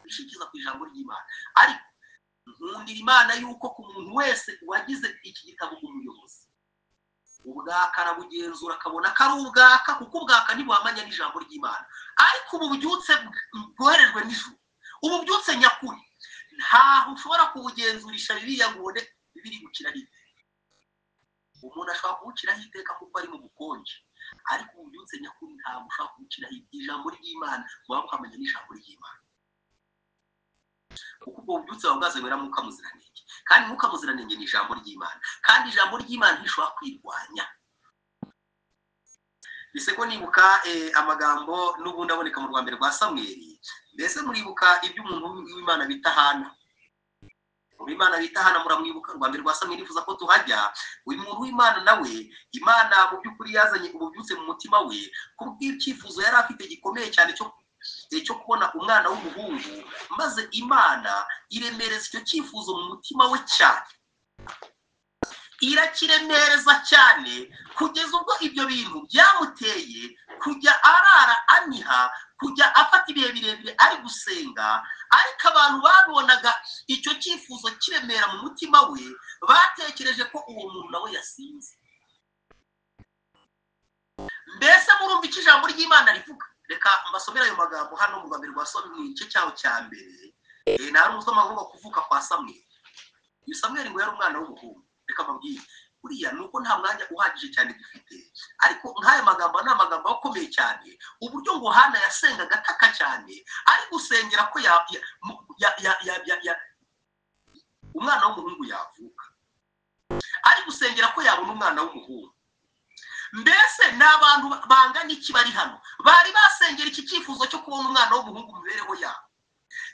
bishikiza ku ijambo ry'Imana. Ariko nkundira Imana yuko ku muntu wese wagize iki gitabo umuyobozi ubwaka arabugenzura akabona ko ari ubwaka, kuko ubwaka ntibuhamanya n'ijambo ry'Imana. Ariko ubu bubyutse bwoherejwe n'ijuru, ubu byutse nyakuri, ntaho ushobora kubugenzurisha Bibiliya ngo ubone bibiri gukira hirya. Umuntu ashobora kuwukiraho iteka kuko ari mu bukonje, ariko ubu byutse nyakuri ntabwo ushobora kuwukiraho ijambo ry'Imana waba uhamanya n'ijambo ry'Imana, kuko ubwo bubyutse buba bwazanywe na Mwuka Muziranenge, kandi Mwuka Muziranenge ni ijambo ry'Imana, kandi ijambo ry'Imana ntishobora kwirwanya. Bise ko nibuka amagambo n'ubundi aboneka mu Rwambere rwa Samweli. Mbese muribuka ibyo umuntu w'Imana bita Hana? Imana bita Hana muramwibuka? Rwambere rwa Samweli ivuza ko tuhajya. Uyu muntu w'Imana nawe Imana mu by'ukuri yazanye ububyutse mu mutima we, kubw'icyifuzo yari afite gikomeye cyane cyo kubona umwana w'umuhungu, maze Imana iremereza icyo cyifuzo mu mutima we cyane, irakiremereza cyane kugeza ubwo ibyo bintu byamuteye kujya arara aniha, kujya afata ibihe birebire ari gusenga. Ariko abantu babonaga icyo cyifuzo kiremera mu mutima we, batekereje ko uwo muntu nawe yasinze. Mbese murumva icyo ijambo ry'Imana rivuga? Reka mbasomera ayo magambo hano mu Rwambere rwa Samweli mu gice cyaho cya mbere. Nari umusoma ngo kuvuka kwa Samweli. uyu Samweli ngo yari umwana w'umuhungu. Reka mbabwire buriya nuko nta mwanya uhagije cyane dufite, ariko nk'aya magambo ni amagambo akomeye cyane, uburyo ngo Hana yasengaga ataka cyane ari gusengera ko umwana w'umuhungu yavuka, ari gusengera ko yabona umwana w'umuhungu. Mbese n'abantu bangana iki bari hano bari basengera iki cyifuzo cyo kubona umwana w'umuhungu mu mibereho yabo?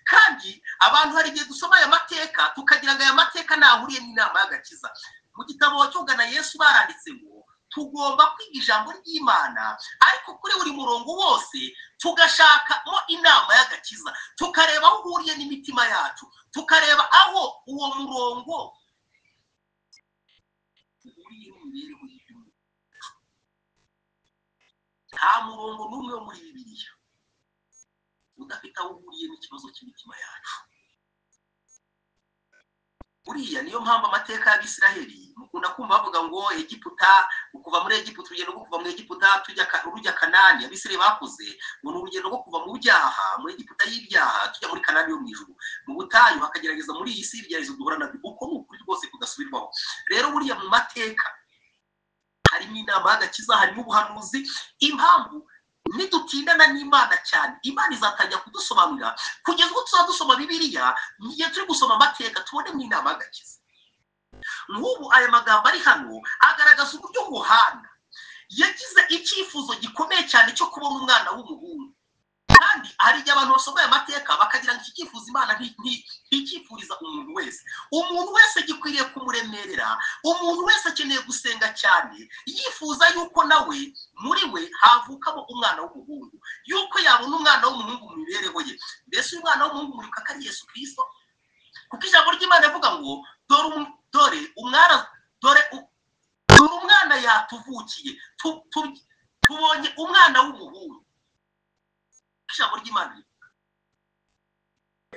Kandi abantu hari igihe dusoma aya mateka tukagira ngo aya mateka ntahuriye n'inama y'agakiza. Mu gitabo cy'ugana Yesu baranditse ngo tugomba kwiga ijambo ry'Imana, ariko kuri buri murongo wose tugashakamo inama y'agakiza, tukareba aho uhuriye n'imitima yacu, tukareba aho uwo murongo uhuriye n'imibereho y'umuntu. Nta murongo n'umwe wo muri Bibiliya udafite aho uhuriye n'ikibazo cy'imitima yacu. Buriya niyo mpamvu amateka y'Abisiraheli mukunda kumva bavuga ngo Egiputa, kuva muri Egiputa, urugendo rwo kuva muri Egiputa rujya Kanani. Abisiraheli bakoze ngo ni urugendo rwo kuva mu byaha, muri Egiputa y'ibyaha tujya muri Kanani yo mu ijuru, mu butayu hakagerageza muri iyi si y'ibyaha duhura nabyo. Uko ni ukuri rwose kudasubirwaho. Rero buriya mu mateka harimo inama y'agakiza, harimo ubuhanuzi. Impamvu nidutindana n'Imana cyane, Imana izatangira kudusobanurira kugeza ubwo tuzadusoma Bibiliya, igihe turi gusoma amateka tubone mu inama y'agakiza. Nk'ubu aya magambo ari hano agaragaza uburyo ngo Hana yagize icyifuzo gikomeye cyane cyo kubona umwana w'umuhungu. Kandi hari igihe abantu basomeye amateka bakagira ngo iki cyifuzo Imana nticyifuriza umuntu wese. Umuntu wese gikwiriye kumuremerera, umuntu wese akeneye gusenga cyane yifuza yuko nawe muri we havukamo umwana w'umuhungu, yuko yabona umwana w'umuhungu mu mibereho ye. Mbese uyu mwana w'umuhungu muribuka ko ari Yesu Kristo, kuko ijambo ry'Imana rivuga ngo dore umwana yatuvukiye, tubonye umwana w'umuhungu. Ijambo ry'Imana rivuga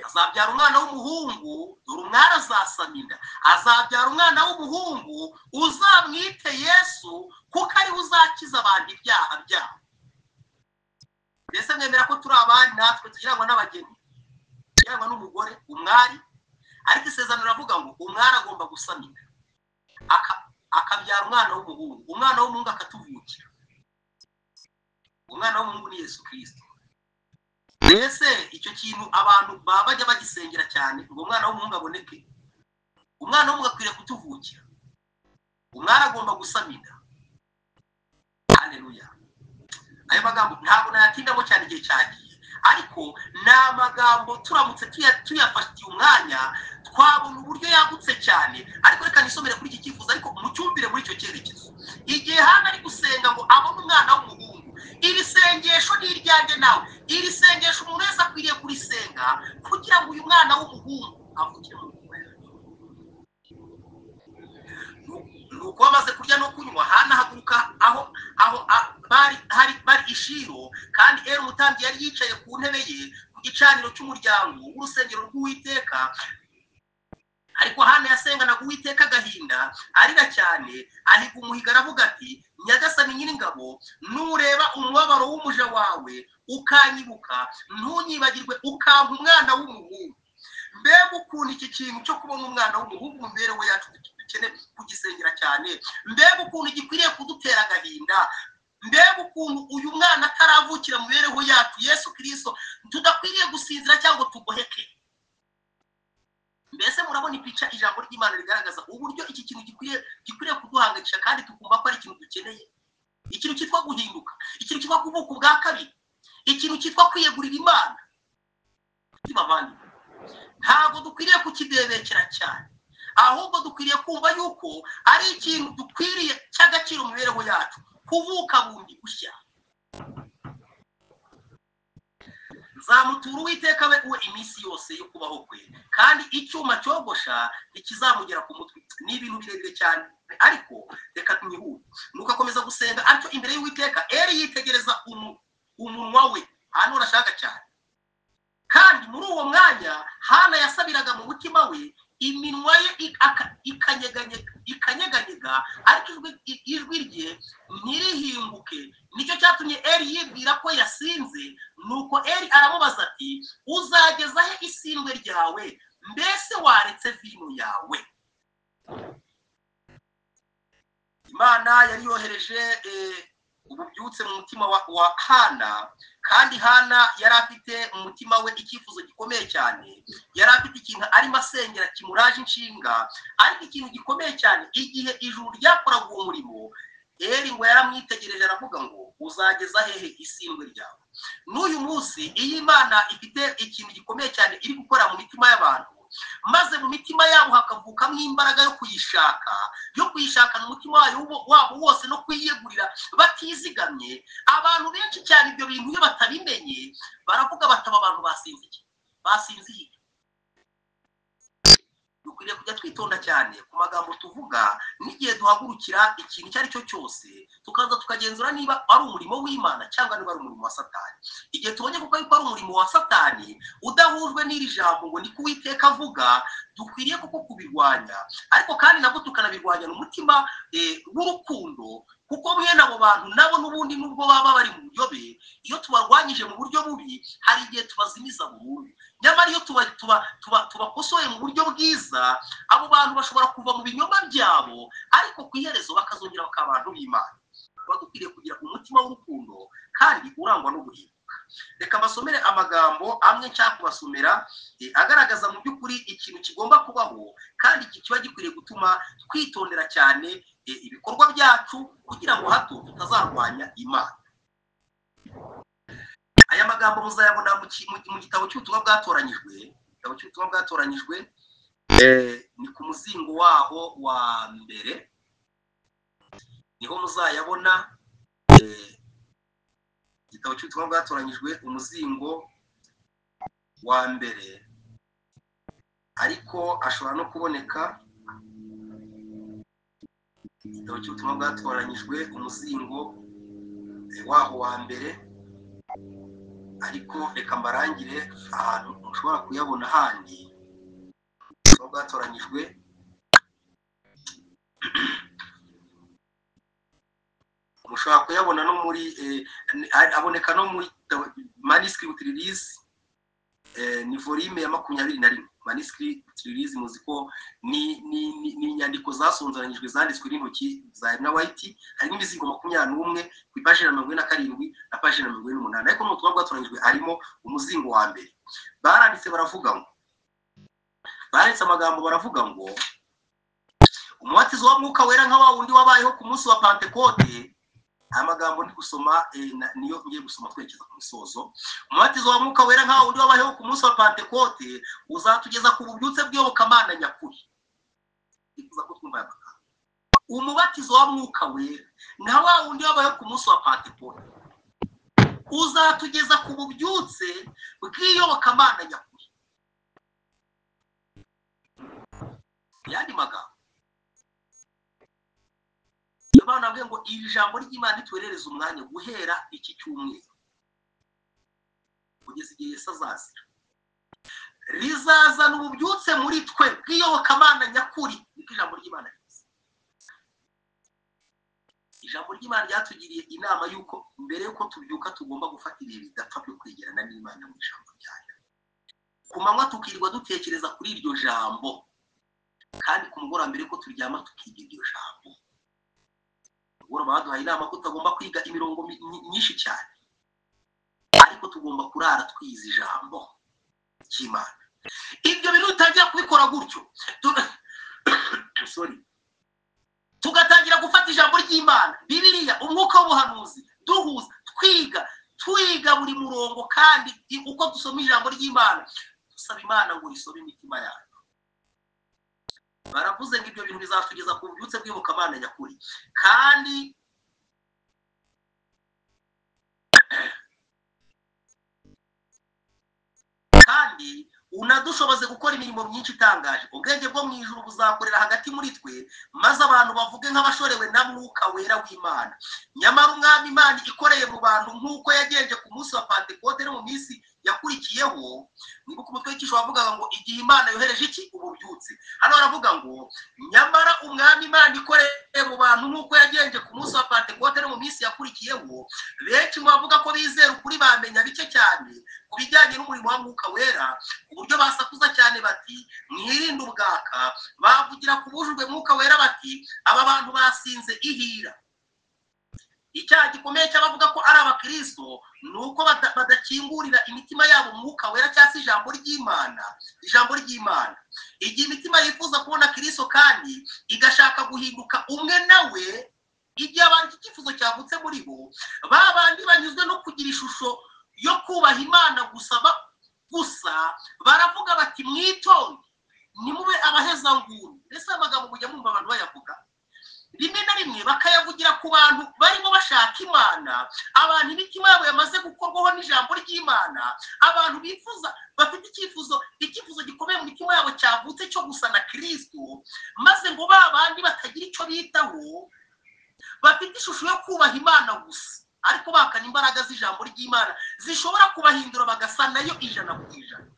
azabyara umwana w'umuhungu, dore umwana azasama inda, azabyara umwana w'umuhungu, uzamwite Yesu, kuko ari we uzakiza abantu ibyaha byabo. Mbese mwemera ko turi abari natwe tugirangwa n'abageni, tugirangwa n'umugore, umwari? Ariko isezerano riravuga ngo umwari agomba gusama inda akabyara umwana w'umuhungu, umwana w'umuhungu akatuvukira. Umwana w'umuhungu ni Yesu Kristo. Mbese icyo kintu abantu bajya bagisengera cyane ngo umwana w'umuhungu aboneke. Umwana w'umuhungu akwiriye kutuvukira, umwana agomba gusama inda. Haleluya. Ayo magambo ntabwo nayatindamo cyane igihe cyagiye, ariko ni amagambo turamutse tuyafatiye umwanya twabona uburyo yagutse cyane. Ariko reka nisomere kuri iki cyifuzo, ariko mucyumvire muri icyo cyerekezo. Igihe Hana ari gusenga ngo abone umwana w'umuhungu, iri sengesho ni iryanjye nawe. Iri sengesho umuntu wese akwiriye kurisenga kugira ngo uyu mwana w'umuhungu avukire mu rugo yacu. Nuko bamaze kurya no kunywa, Hana haguruka aho bari ishiro, kandi Eli umutambyi yari yicaye ku ntebe ye ku gicaniro cy'umuryango w'urusengero rw'Uwiteka. Ariko Hana yasenganaga Uwiteka agahinda, arira cyane, ahiga umuhigo aravuga ati, Nyagasani Nyiringabo, nureba umubabaro w'umuja wawe ukanyibuka, ntunyibagirwe ukampa umwana w'umuhungu. Mbega ukuntu iki kintu cyo kubona umwana w'umuhungu mu mibereho yacu dukeneye kugisengera cyane. Mbega ukuntu gikwiriye kudutera agahinda. Mbega ukuntu uyu mwana ataravukira mu mibereho yacu, Yesu Kristo, tudakwiriye gusinzira cyangwa tugoheke. Mbese murabona ipica ijambo ry'Imana rigaragaza uburyo iki kintu gikwiriye kuduhangayisha, kandi tukumva ko ari ikintu dukeneye. Ikintu cyitwa guhinduka, ikintu cyitwa kuvuka ubwa kabiri, ikintu cyitwa kwiyegurira Imana. Ntabwo dukwiriye kukidebekera cyane, ahubwo dukwiriye kumva yuko ari ikintu dukwiriye cy'agaciro mu mibereho yacu, kuvuka bundi gushya. Nzamutura Uwiteka we iminsi yose yo kubaho kwe, kandi icyuma cyogosha ntikizamugera ku mutwe. Ni ibintu birebire cyane, ariko reka tunyihute. Nuko akomeza gusenga atyo imbere y'Uwiteka. Eli yitegereza umunwa we, hano urashaka cyane. Kandi muri uwo mwanya Hana yasabiraga mu mutima we, iminwa ye ikanyeganyega, ariko ijwi rye ntirihinguke. Nicyo cyatumye Eli yibwira ko yasinze. Nuko Eli aramubaza ati, uzageza he isindwe ryawe? Mbese waretse vino yawe? imana yari yohereje ububyutse mu mutima wa Hana, kandi Hana yari afite mu mutima we icyifuzo gikomeye cyane, yari afite ikintu arimo asengera kimuraje inshinga, ariko ikintu gikomeye cyane igihe ijuru ryakoraga uwo murimo, Eli ngo yaramwitegereje aravuga ngo uzageza hehe isindwe ryawe. N'uyu munsi iyi Imana ifite ikintu gikomeye cyane iri gukora mu mitima y'abantu, maze mu mitima yabo hakavukamo imbaraga yo kuyishakana umutima wabo wose no kwiyegurira batizigamye. Abantu benshi cyane ibyo bintu iyo batabimenye baravuga bataba abantu basinziye. Dukwiriye kujya twitonda cyane ku magambo tuvuga, n'igihe duhagurukira ikintu icyo ari cyo cyose tukaza tukagenzura niba ari umurimo w'Imana cyangwa niba ari umurimo wa Satani. Igihe tubonye kuko yuko ari umurimo wa Satani udahujwe n'iri jambo ngo ni ko Uwiteka avuga, dukwiriye kuko kubirwanya, ariko kandi nabwo tukanabirwanya n'umutima w'urukundo, kuko mwene abo bantu nabo n'ubundi nubwo baba bari mu buyobe, iyo tubarwanyije mu buryo bubi hari igihe tubazimiza burundu. Nyamara iyo tubakosoye mu buryo bwiza, abo bantu bashobora kuva mu binyoma byabo, ariko ku iherezo bakazongera bakaba abantu b'Imana. Dukwiriye kugira umutima w'urukundo kandi urangwa no guhinduka. Reka basomere amagambo amwe nshaka kubasomera agaragaza mu by'ukuri ikintu kigomba kubaho, kandi iki kiba gikwiriye gutuma twitondera cyane ibikorwa byacu kugira ngo hato tutazarwanya Imana. Aya magambo muzayabona mu gitabo cy'ubutumwa bwatoranyijwe, ni ku muzingo waho wa mbere, niho muzayabona. Igitabo cy'ubutumwa bwatoranyijwe umuzingo wa mbere, ariko ashobora no kuboneka igitabo cy'ubutumwa bwatoranyijwe umuzingo waho wa mbere, ariko reka mbarangire ahantu mushobora kuyabona handi. Bwatoranyijwe mushobora kuyabona no muri aboneka no muri manuscript release, ni volume ya 21. Manuscript release muzi ko ni inyandiko zasonzeranyijwe zanditswe n'intoki za Ellen White, harimo imizingo 21 ku ipaji ya 47 na paji ya 48, ariko no tuba bwatoranyijwe harimo umuzingo wa mbere. Baranditse amagambo baravuga ngo umubatizo wa Mwuka Wera nka wa wundi wabayeho ku munsi wa Pentecote. Amagambo ndi gusoma niyo ngiye gusoma twerekeza ku musozo. Umubatizo wa Mwuka Wera nka wa wundi wabayeho ku munsi wa Pentecote uzatugeza ku bubyutse bw'iyobokamana nyakuri. Ikuza ko twumva amagambo. Umubatizo wa Mwuka Wera nka wa wundi wabayeho ku munsi wa Pentecote uzatugeza ku bubyutse bw'iyobokamana nyakuri. Yandi magambo Imana nabwiye ngo iri jambo ry'Imana itwerereza umwanya guhera iki cyumweru kugeza igihe Yesu azazira, rizazana ububyutse muri twe bw'iyobokamana nyakuri. Niko ijambo ry'Imana rivuze. Ijambo ry'Imana ryatugiriye inama yuko mbere yuko tubyuka tugomba gufata ibihe bidapfa byo kwegerana n'Imana mu ijambo ryayo. Ku manywa tukirirwa dutekereza kuri iryo jambo, kandi ku mugoroba mbere ko turyama tukiga iryo jambo. Umugoroba baduhaye inama ko tutagomba kwiga imirongo myinshi cyane, ariko tugomba kurara twize ijambo ry'Imana. Ibyo bintu tutangira kubikora gutyo, tugatangira gufata ijambo ry'Imana, Bibiliya, umwuka w'ubuhanuzi, duhuza twiga buri murongo, kandi uko dusoma ijambo ry'Imana dusaba Imana ngo isome imitima yacu. Baravuze ngo ibyo bintu bizatugeza ku bubyutse bw'iyobokamana nyakuri, kandi unadushoboze gukora imirimo myinshi itangaje. Ubwenge bwo mu ijuru buzakorera hagati muri twe, maze abantu bavuge nk'abashorewe na Mwuka Wera w'Imana. Nyamara Umwami Imana ikoreye mu bantu nk'uko yagenje ku munsi wa Pentecote no mu minsi yakurikiyeho nibuka umutwe w'ikisho wavugaga ngo igihe Imana yohereje iki ububyutse. Hano baravuga ngo nyamara umwami Imana ikoreye mu bantu nk'uko yagenje ku munsi wa Pentekote no mu minsi yakurikiyeho, benshi mu bavuga ko bizera ukuri bamenya bike cyane ku bijyanye n'umurimo wa Mwuka Wera, ku buryo basakuza cyane bati mwirinde ubwaka, bavugira ku bujujwe Mwuka Wera bati aba bantu basinze ihira. Icyaha gikomeye cy'abavuga ko ari abakristo ni uko badakingurira imitima yabo Mwuka Wera cyangwa se ijambo ry'Imana. Igihe imitima yifuza kubona Kristo kandi igashaka guhinduka umwe nawe, igihe abantu iki cyifuzo cyavutse muri bo, babandi banyuzwe no kugira ishusho yo kubaha Imana gusa baravuga bati mwitonde nimube abahezanguni. Mbese amagambo mujya mwumva abantu bayavuga rimwe na rimwe bakayavugira ku bantu barimo bashaka Imana, abantu imitima yabo yamaze gukorwaho n'ijambo ry'Imana, abantu bifuza bafite icyifuzo gikomeye mu mitima yabo cyavutse cyo gusa na Kristo, maze ngo babandi batagira icyo bitaho, bafite ishusho yo kubaha Imana gusa ariko bakana imbaraga z'ijambo ry'Imana zishobora kubahindura bagasa nayo 100%.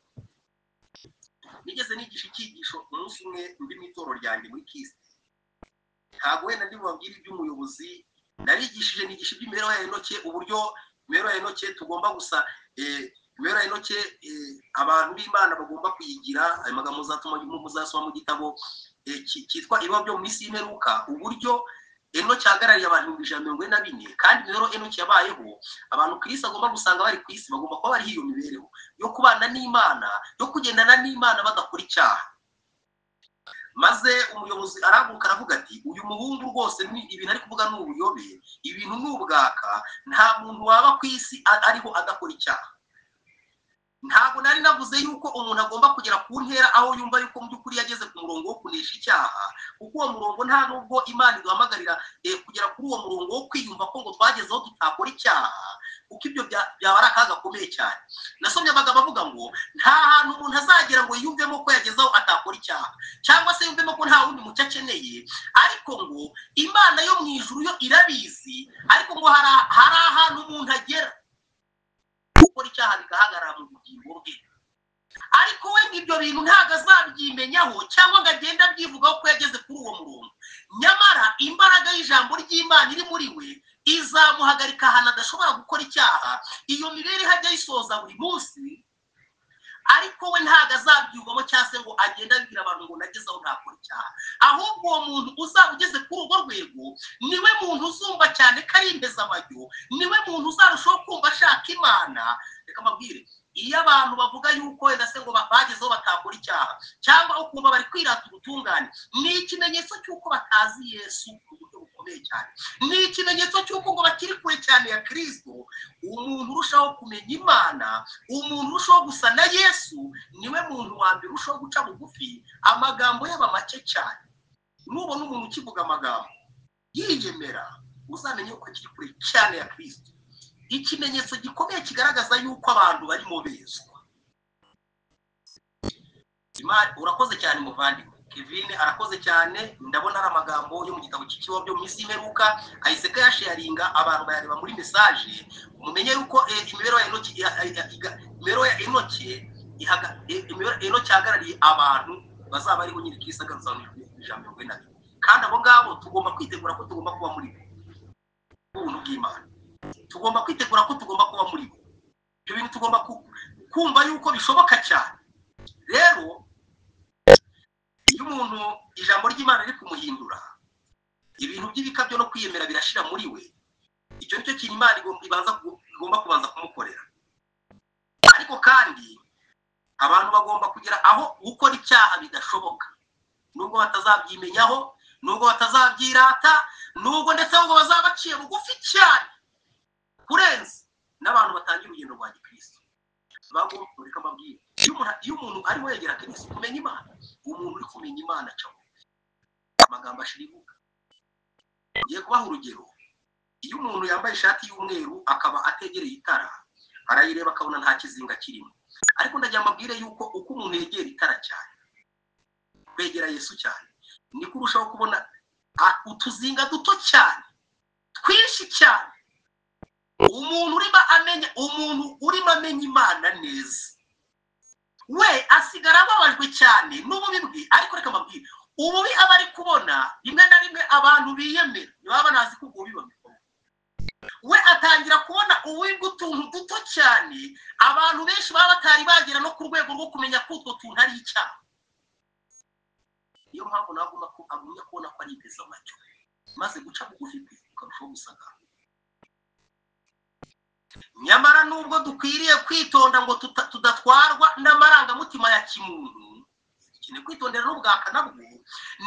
Nigeze nigisha icyigisho umunsi umwe ndi mu itoro ryanjye muri Kristo. Ntabwo wenda ndi bubabwire iby'umuyobozi, narigishije nigisha iby'imibereho ya Enoke, uburyo imibereho ya Enoke tugomba gusa imibereho ya Enoke abantu b'Imana bagomba kuyigira. Ayo magambo muzasoma mu gitabo cyitwa Ibiba byo mu minsi y'imperuka, uburyo Enoke ahagarariye abantu 144, kandi imibereho Enoke yabayeho abantu Kristo agomba gusanga bari ku isi bagomba kuba bari hiyo mibereho yo kubana n'Imana, yo kugendana n'Imana badakora icyaha. Maze umuyobozi araguka aravuga ati uyu muhungu rwose ni ibintu ari kuvuga n'ubuyobe, ibintu n'ubwaka, nta muntu waba ku isi ariho adakora icyaha. Ntabwo nari navuze yuko umuntu agomba kugera ku ntera aho yumva yuko mu by'ukuri yageze ku murongo wo kunesha icyaha, kuko uwo murongo nta nubwo Imana iduhamagarira kugera kuri uwo murongo wo kwiyumva ko ngo twagezeho tutakora icyaha, kuko ibyo byaba ari akaga gakomeye cyane. Nasomye amagambo avuga ngo nta hantu umuntu azagera ngo yiyumvemo ko yagezeho atakora icyaha, cyangwa se yumvemo ko nta wundi mucyo akeneye, ariko ngo Imana yo mu ijuru yo irabizi, ariko ngo hari ahantu umuntu agera gukora icyaha bigahagarara mu bugingo bwe, ariko we ibyo bintu ntabwo azabyimenyaho cyangwa ngo agende abyivugaho ko yageze kuri uwo murongo. Nyamara imbaraga y'ijambo ry'Imana iri muri we izamuhagarika ahantu adashobora gukora icyaha. Iyo mibereho ajya ayisoza buri munsi, ariko we ntabwo azabyumvamo cyangwa se ngo agende abibwira abantu ngo nagezeho ntakora icyaha. Ahubwo uwo muntu uzaba ugeze kuri urwo rwego niwe muntu uzumva cyane ko ari impezamajyo, niwe muntu uzarushaho kumva ashaka Imana. Reka mbabwire, iyo abantu bavuga yuko wenda se ngo bagezeho batakora icyaha cyangwa ukumva bari kwirata ubutungane, ni ikimenyetso cy'uko batazi Yesu mu buryo bukomeye cyane, ni ikimenyetso cy'uko ngo bakiri kure cyane ya Kristo. Umuntu urushaho kumenya Imana, umuntu urushaho gusa na Yesu, niwe muntu wa mbere urushaho guca bugufi, amagambo yaba make cyane. Nubona umuntu ukivuga amagambo yiyemera, uzamenye ko akiri kure cyane ya Kristo. Ikimenyetso gikomeye kigaragaza yuko abantu barimo bezwa. Imana urakoze cyane muvandimwe Kevin, arakoze cyane. Ndabona ari amagambo yo mu gitabo cy'ikiwa byo mu minsi y'imperuka, ayiseka yasharinga abantu bayareba muri message. Mumenye yuko imibereho ya Enoke Enoke ahagarariye abantu bazaba ariho nyiri Kristo agaruza mu ijambo rye nabi, kandi abo ngabo tugomba kwitegura ko tugomba kuba muri ubuntu bw'Imana. Tugomba kwitegura ko tugomba kuba muri bo. Ibyo bintu tugomba kumva yuko bishoboka cyane. Rero iyo umuntu ijambo ry'Imana riri kumuhindura, ibintu by'ibikabyo no kwiyemera birashira muri we, icyo nicyo kintu Imana igomba kubanza kumukorera. Ariko kandi abantu bagomba kugira aho gukora icyaha bidashoboka, nubwo batazabyimenyaho, nubwo batazabyirata, nubwo ndetse ngo bazabaciye bugufi cyane kurenza n'abantu batangira urugendo rwa Kristo. Bagomba kureka mabwire, iyo umuntu ari wegera Kristo kumenya Imana, umuntu uri kumenya Imana cyo amagambo ashiribuka. Ngiye kubaha urugero. Iyo umuntu yambaye ishati y'umweru akaba ategereye itara, arayireba akabona nta kizinga kirimo, ariko ndajya mabwire yuko uko umuntu yegera itara cyane, kwegera Yesu cyane, niko urushaho kubona utuzinga duto cyane twinshi cyane umuntu urimo amenya Imana neza we asigara ababajwe cyane n'ububi bwe. Ariko reka mbabwire, ububi aba ari kubona rimwe na rimwe abantu biyemera niba banazi ko ububi babikora, we atangira kubona ububi bw'utuntu duto cyane abantu benshi baba batari bagera no ku rwego rwo kumenya ko utwo tuntu ari icyaha. Iyo mpamvu nagomba ko agumya kubona ko ari ibeza amacyo maze guca bugufi kwe ukarushaho gusagara. Nyamara nubwo dukwiriye kwitonda ngo tudatwarwa n'amarangamutima ya kimuntu, ikindi kwitondera n'ubwaka nabwo,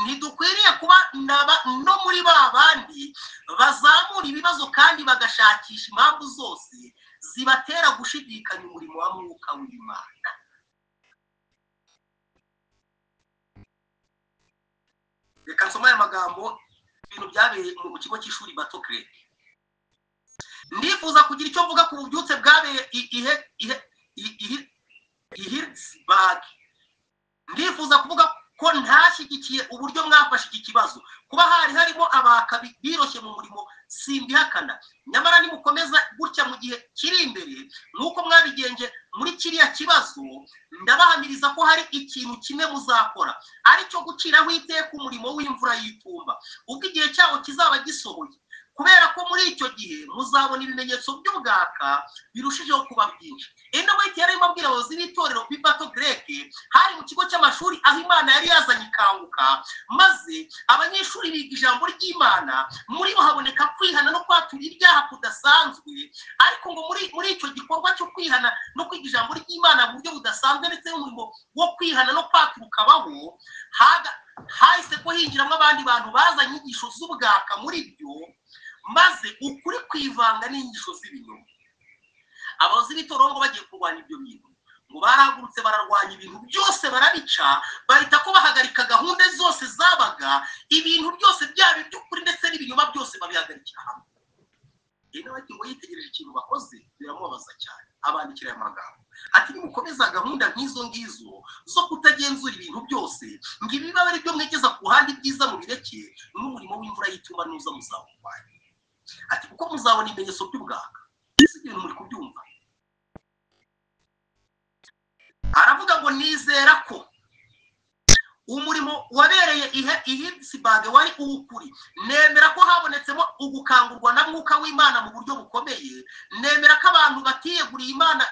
ntidukwiriye kuba no muri ba bandi bazamura ibibazo kandi bagashakisha impamvu zose zibatera gushidikanya umurimo wa Mwuka w'Imana. Reka nsome aya magambo, ibintu byabereye mu kigo cy'ishuri Bato Creek. Ndifuza kugira icyo mvuga ku bubyutse bwabereye Hillsburg. Ndifuza kuvuga ko ntashyigikiye uburyo mwafashe iki kibazo. Kuba harimo abakabi biroshye mu murimo simbihakana, nyamara nimukomeza gutya mu gihe kiri imbere nk'uko mwabigenje muri kiriya kibazo, ndabahamiriza ko hari ikintu kimwe muzakora, ari cyo guciraho iteka umurimo w'imvura y'itumba ubwo igihe cyawo kizaba gisohoye, kubera ko muri icyo gihe muzabona ibimenyetso by'ubwaka birushijeho kuba byinshi. Eno White yari mabwira abayobozi b'itorero Bato Creek hari mu kigo cy'amashuri aho Imana yari yazanye ikanguka, maze abanyeshuri biga ijambo ry'Imana, muri bo haboneka kwihana no kwatura ibyaha kudasanzwe. Ariko ngo muri icyo gikorwa cyo kwihana no kwiga ijambo ry'Imana mu buryo budasanzwe ndetse n'umurimo wo kwihana no kwatura ukabaho, hahise ko hinjiramo abandi bantu bazanye inyigisho z'ubwaka muri byo, maze ukuri kwivanga n'inyigisho z'ibinyoma. Abayobozi b'itorero ngo bagiye kurwanya ibyo bintu, ngo barahagurutse bararwanya ibintu byose barabica, bahita ko bahagarika gahunda zose zabaga, ibintu byose byaba iby'ukuri ndetse n'ibinyoma byose babihagarikira hamwe. Eno White ngo yitegereje ikintu bakoze biramubabaza cyane, abandikira aya magambo ati nimukomeza gahunda nk'izo ngizo zo kutagenzura ibintu byose, ngo ibi biba ari byo mwegeza ku ruhande ibyiza mubireke, n'umurimo w'imvura y'itumba nuza muzawurwanya. Ati kuko muzabona ibimenyetso by'ubwaka. Ese ibintu muri kubyumva? Aravuga ngo nizera ko umurimo wabereye Hillsburg wari uw'ukuri. Nemera ko habonetsemo ugukangurwa na Mwuka w'Imana mu buryo bukomeye. Nemera ko abantu batiyeguriye Imana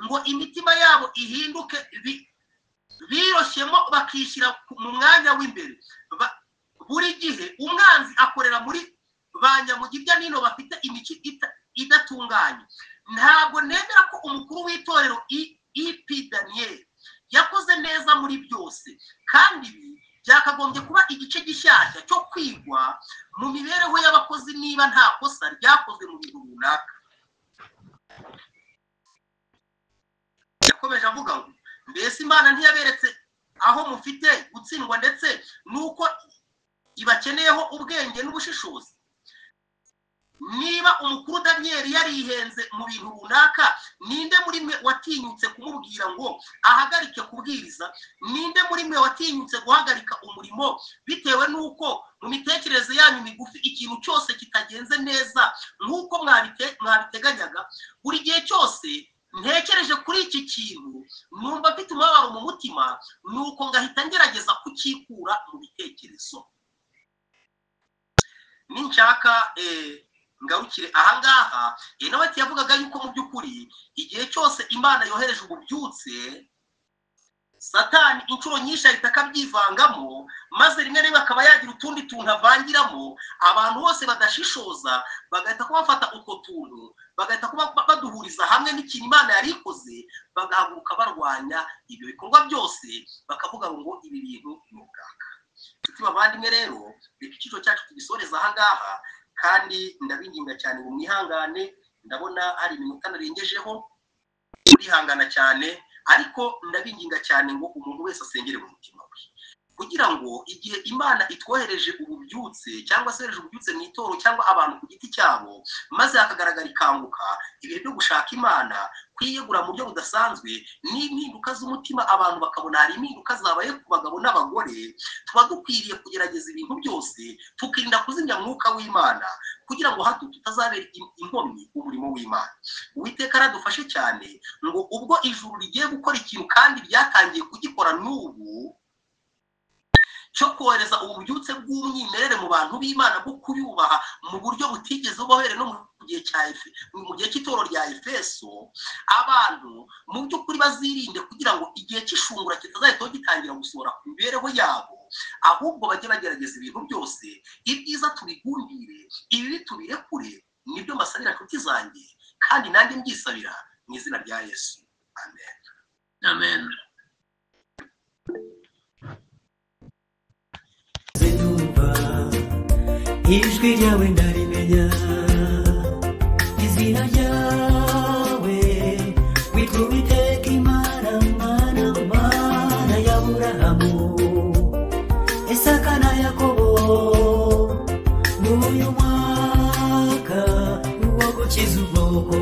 ngo imitima yabo ihinduke, biroshyemo bakishyira mu mwanya w'imbere. Buri gihe umwanzi akorera muri ba nyamugibya nino bafite imico idatunganye. Ntabwo nemera ko umukuru w'itorero EP Daniel yakoze neza muri byose, kandi ibi byakagombye kuba igice gishyashya cyo kwigwa mu mibereho y'abakozi niba nta kosa ryakozwe mu bintu runaka. Yakomeje avuga ngo mbese Imana ntiyaberetse aho mufite gutsindwa ndetse nuko ibakeneyeho ubwenge n'ubushishozi? Niba umukuru Daniel yarihenze mu bintu runaka, ninde muri mwe watinyutse kumubwira ngo ahagarike kubwiriza? Ninde muri mwe watinyutse guhagarika umurimo bitewe nuko mu mitekerereze yanyu migufi ikintu cyose kitagenze neza nk'uko mwabiteganyaga? Buri gihe cyose ntekereje kuri iki kintu numva mfite umubabaro mu mutima, nuko ngahita ngerageza kukikura mu bitekerezo. Ninshaka ngarukire ahangaha, Eno White yavugaga yuko mu by'ukuri igihe cyose Imana yohereje ububyutse, Satani inshuro nyinshi ahita akabyivangamo, maze rimwe rimwe akaba yagira utundi tuntu avangiramo. Abantu bose badashishoza bagahita ko bafata utwo tuntu, bagahita kuba baduhuriza hamwe n'ikintu Imana yari ikoze, bagahaguruka barwanya ibyo bikorwa byose, bakavuga ngo ibi bintu ni ubwaka. Tuti bavandimwe rero, reka icyiciro cyacu tugisoreza ahangaha, kandi ndabinginga cyane ngo mwihangane, ndabona hari iminota narengejeho, urihangana cyane, ariko ndabinginga cyane ngo umuntu wese asengere mu mutima we. kugira ngo igihe Imana itwohereje ububyutse cyangwa se ububyutse mu itoro cyangwa abantu ku giti cyabo maze hakagaragara ikanguka ibihe byo gushaka Imana kwiyegura mu buryo budasanzwe n'impinduka z'umutima abantu bakabona hari impinduka zabaye ku bagabo n'abagore, tuba dukwiriye kugerageza ibintu byose tukirinda kuzimya mwuka w'Imana kugira ngo hato tutazabera inkomyi umurimo w'Imana. Uwiteka aradufashe cyane ngo ubwo ijuru rigiye gukora ikintu kandi byatangiye kugikora n'ubu cyo kohereza ububyutse bw'umwimerere mu bantu b'Imana bwo kuyubaha mu buryo butigeze bubahere no mu gihe cy'itoro rya Efeso, abantu mu by'ukuri bazirinde kugira ngo igihe cy'ishungura kitazahita gitangira gusohora ku mibereho yabo, ahubwo bajye bagerageza ibintu byose, ibyiza tubigundire, ibibi tubirekure. Nibyo mbasabira nshuti zanjye kandi nanjye mbyisabira mu izina rya Yesu, amen. Amen. Ijwi ryawe ndarimenya, izina ryawe witwa Uwiteka Imana, Mana, Mana ya Aburahamu, Isaka na Yakobo. N'uyu mwaka wo gukiza ubwoko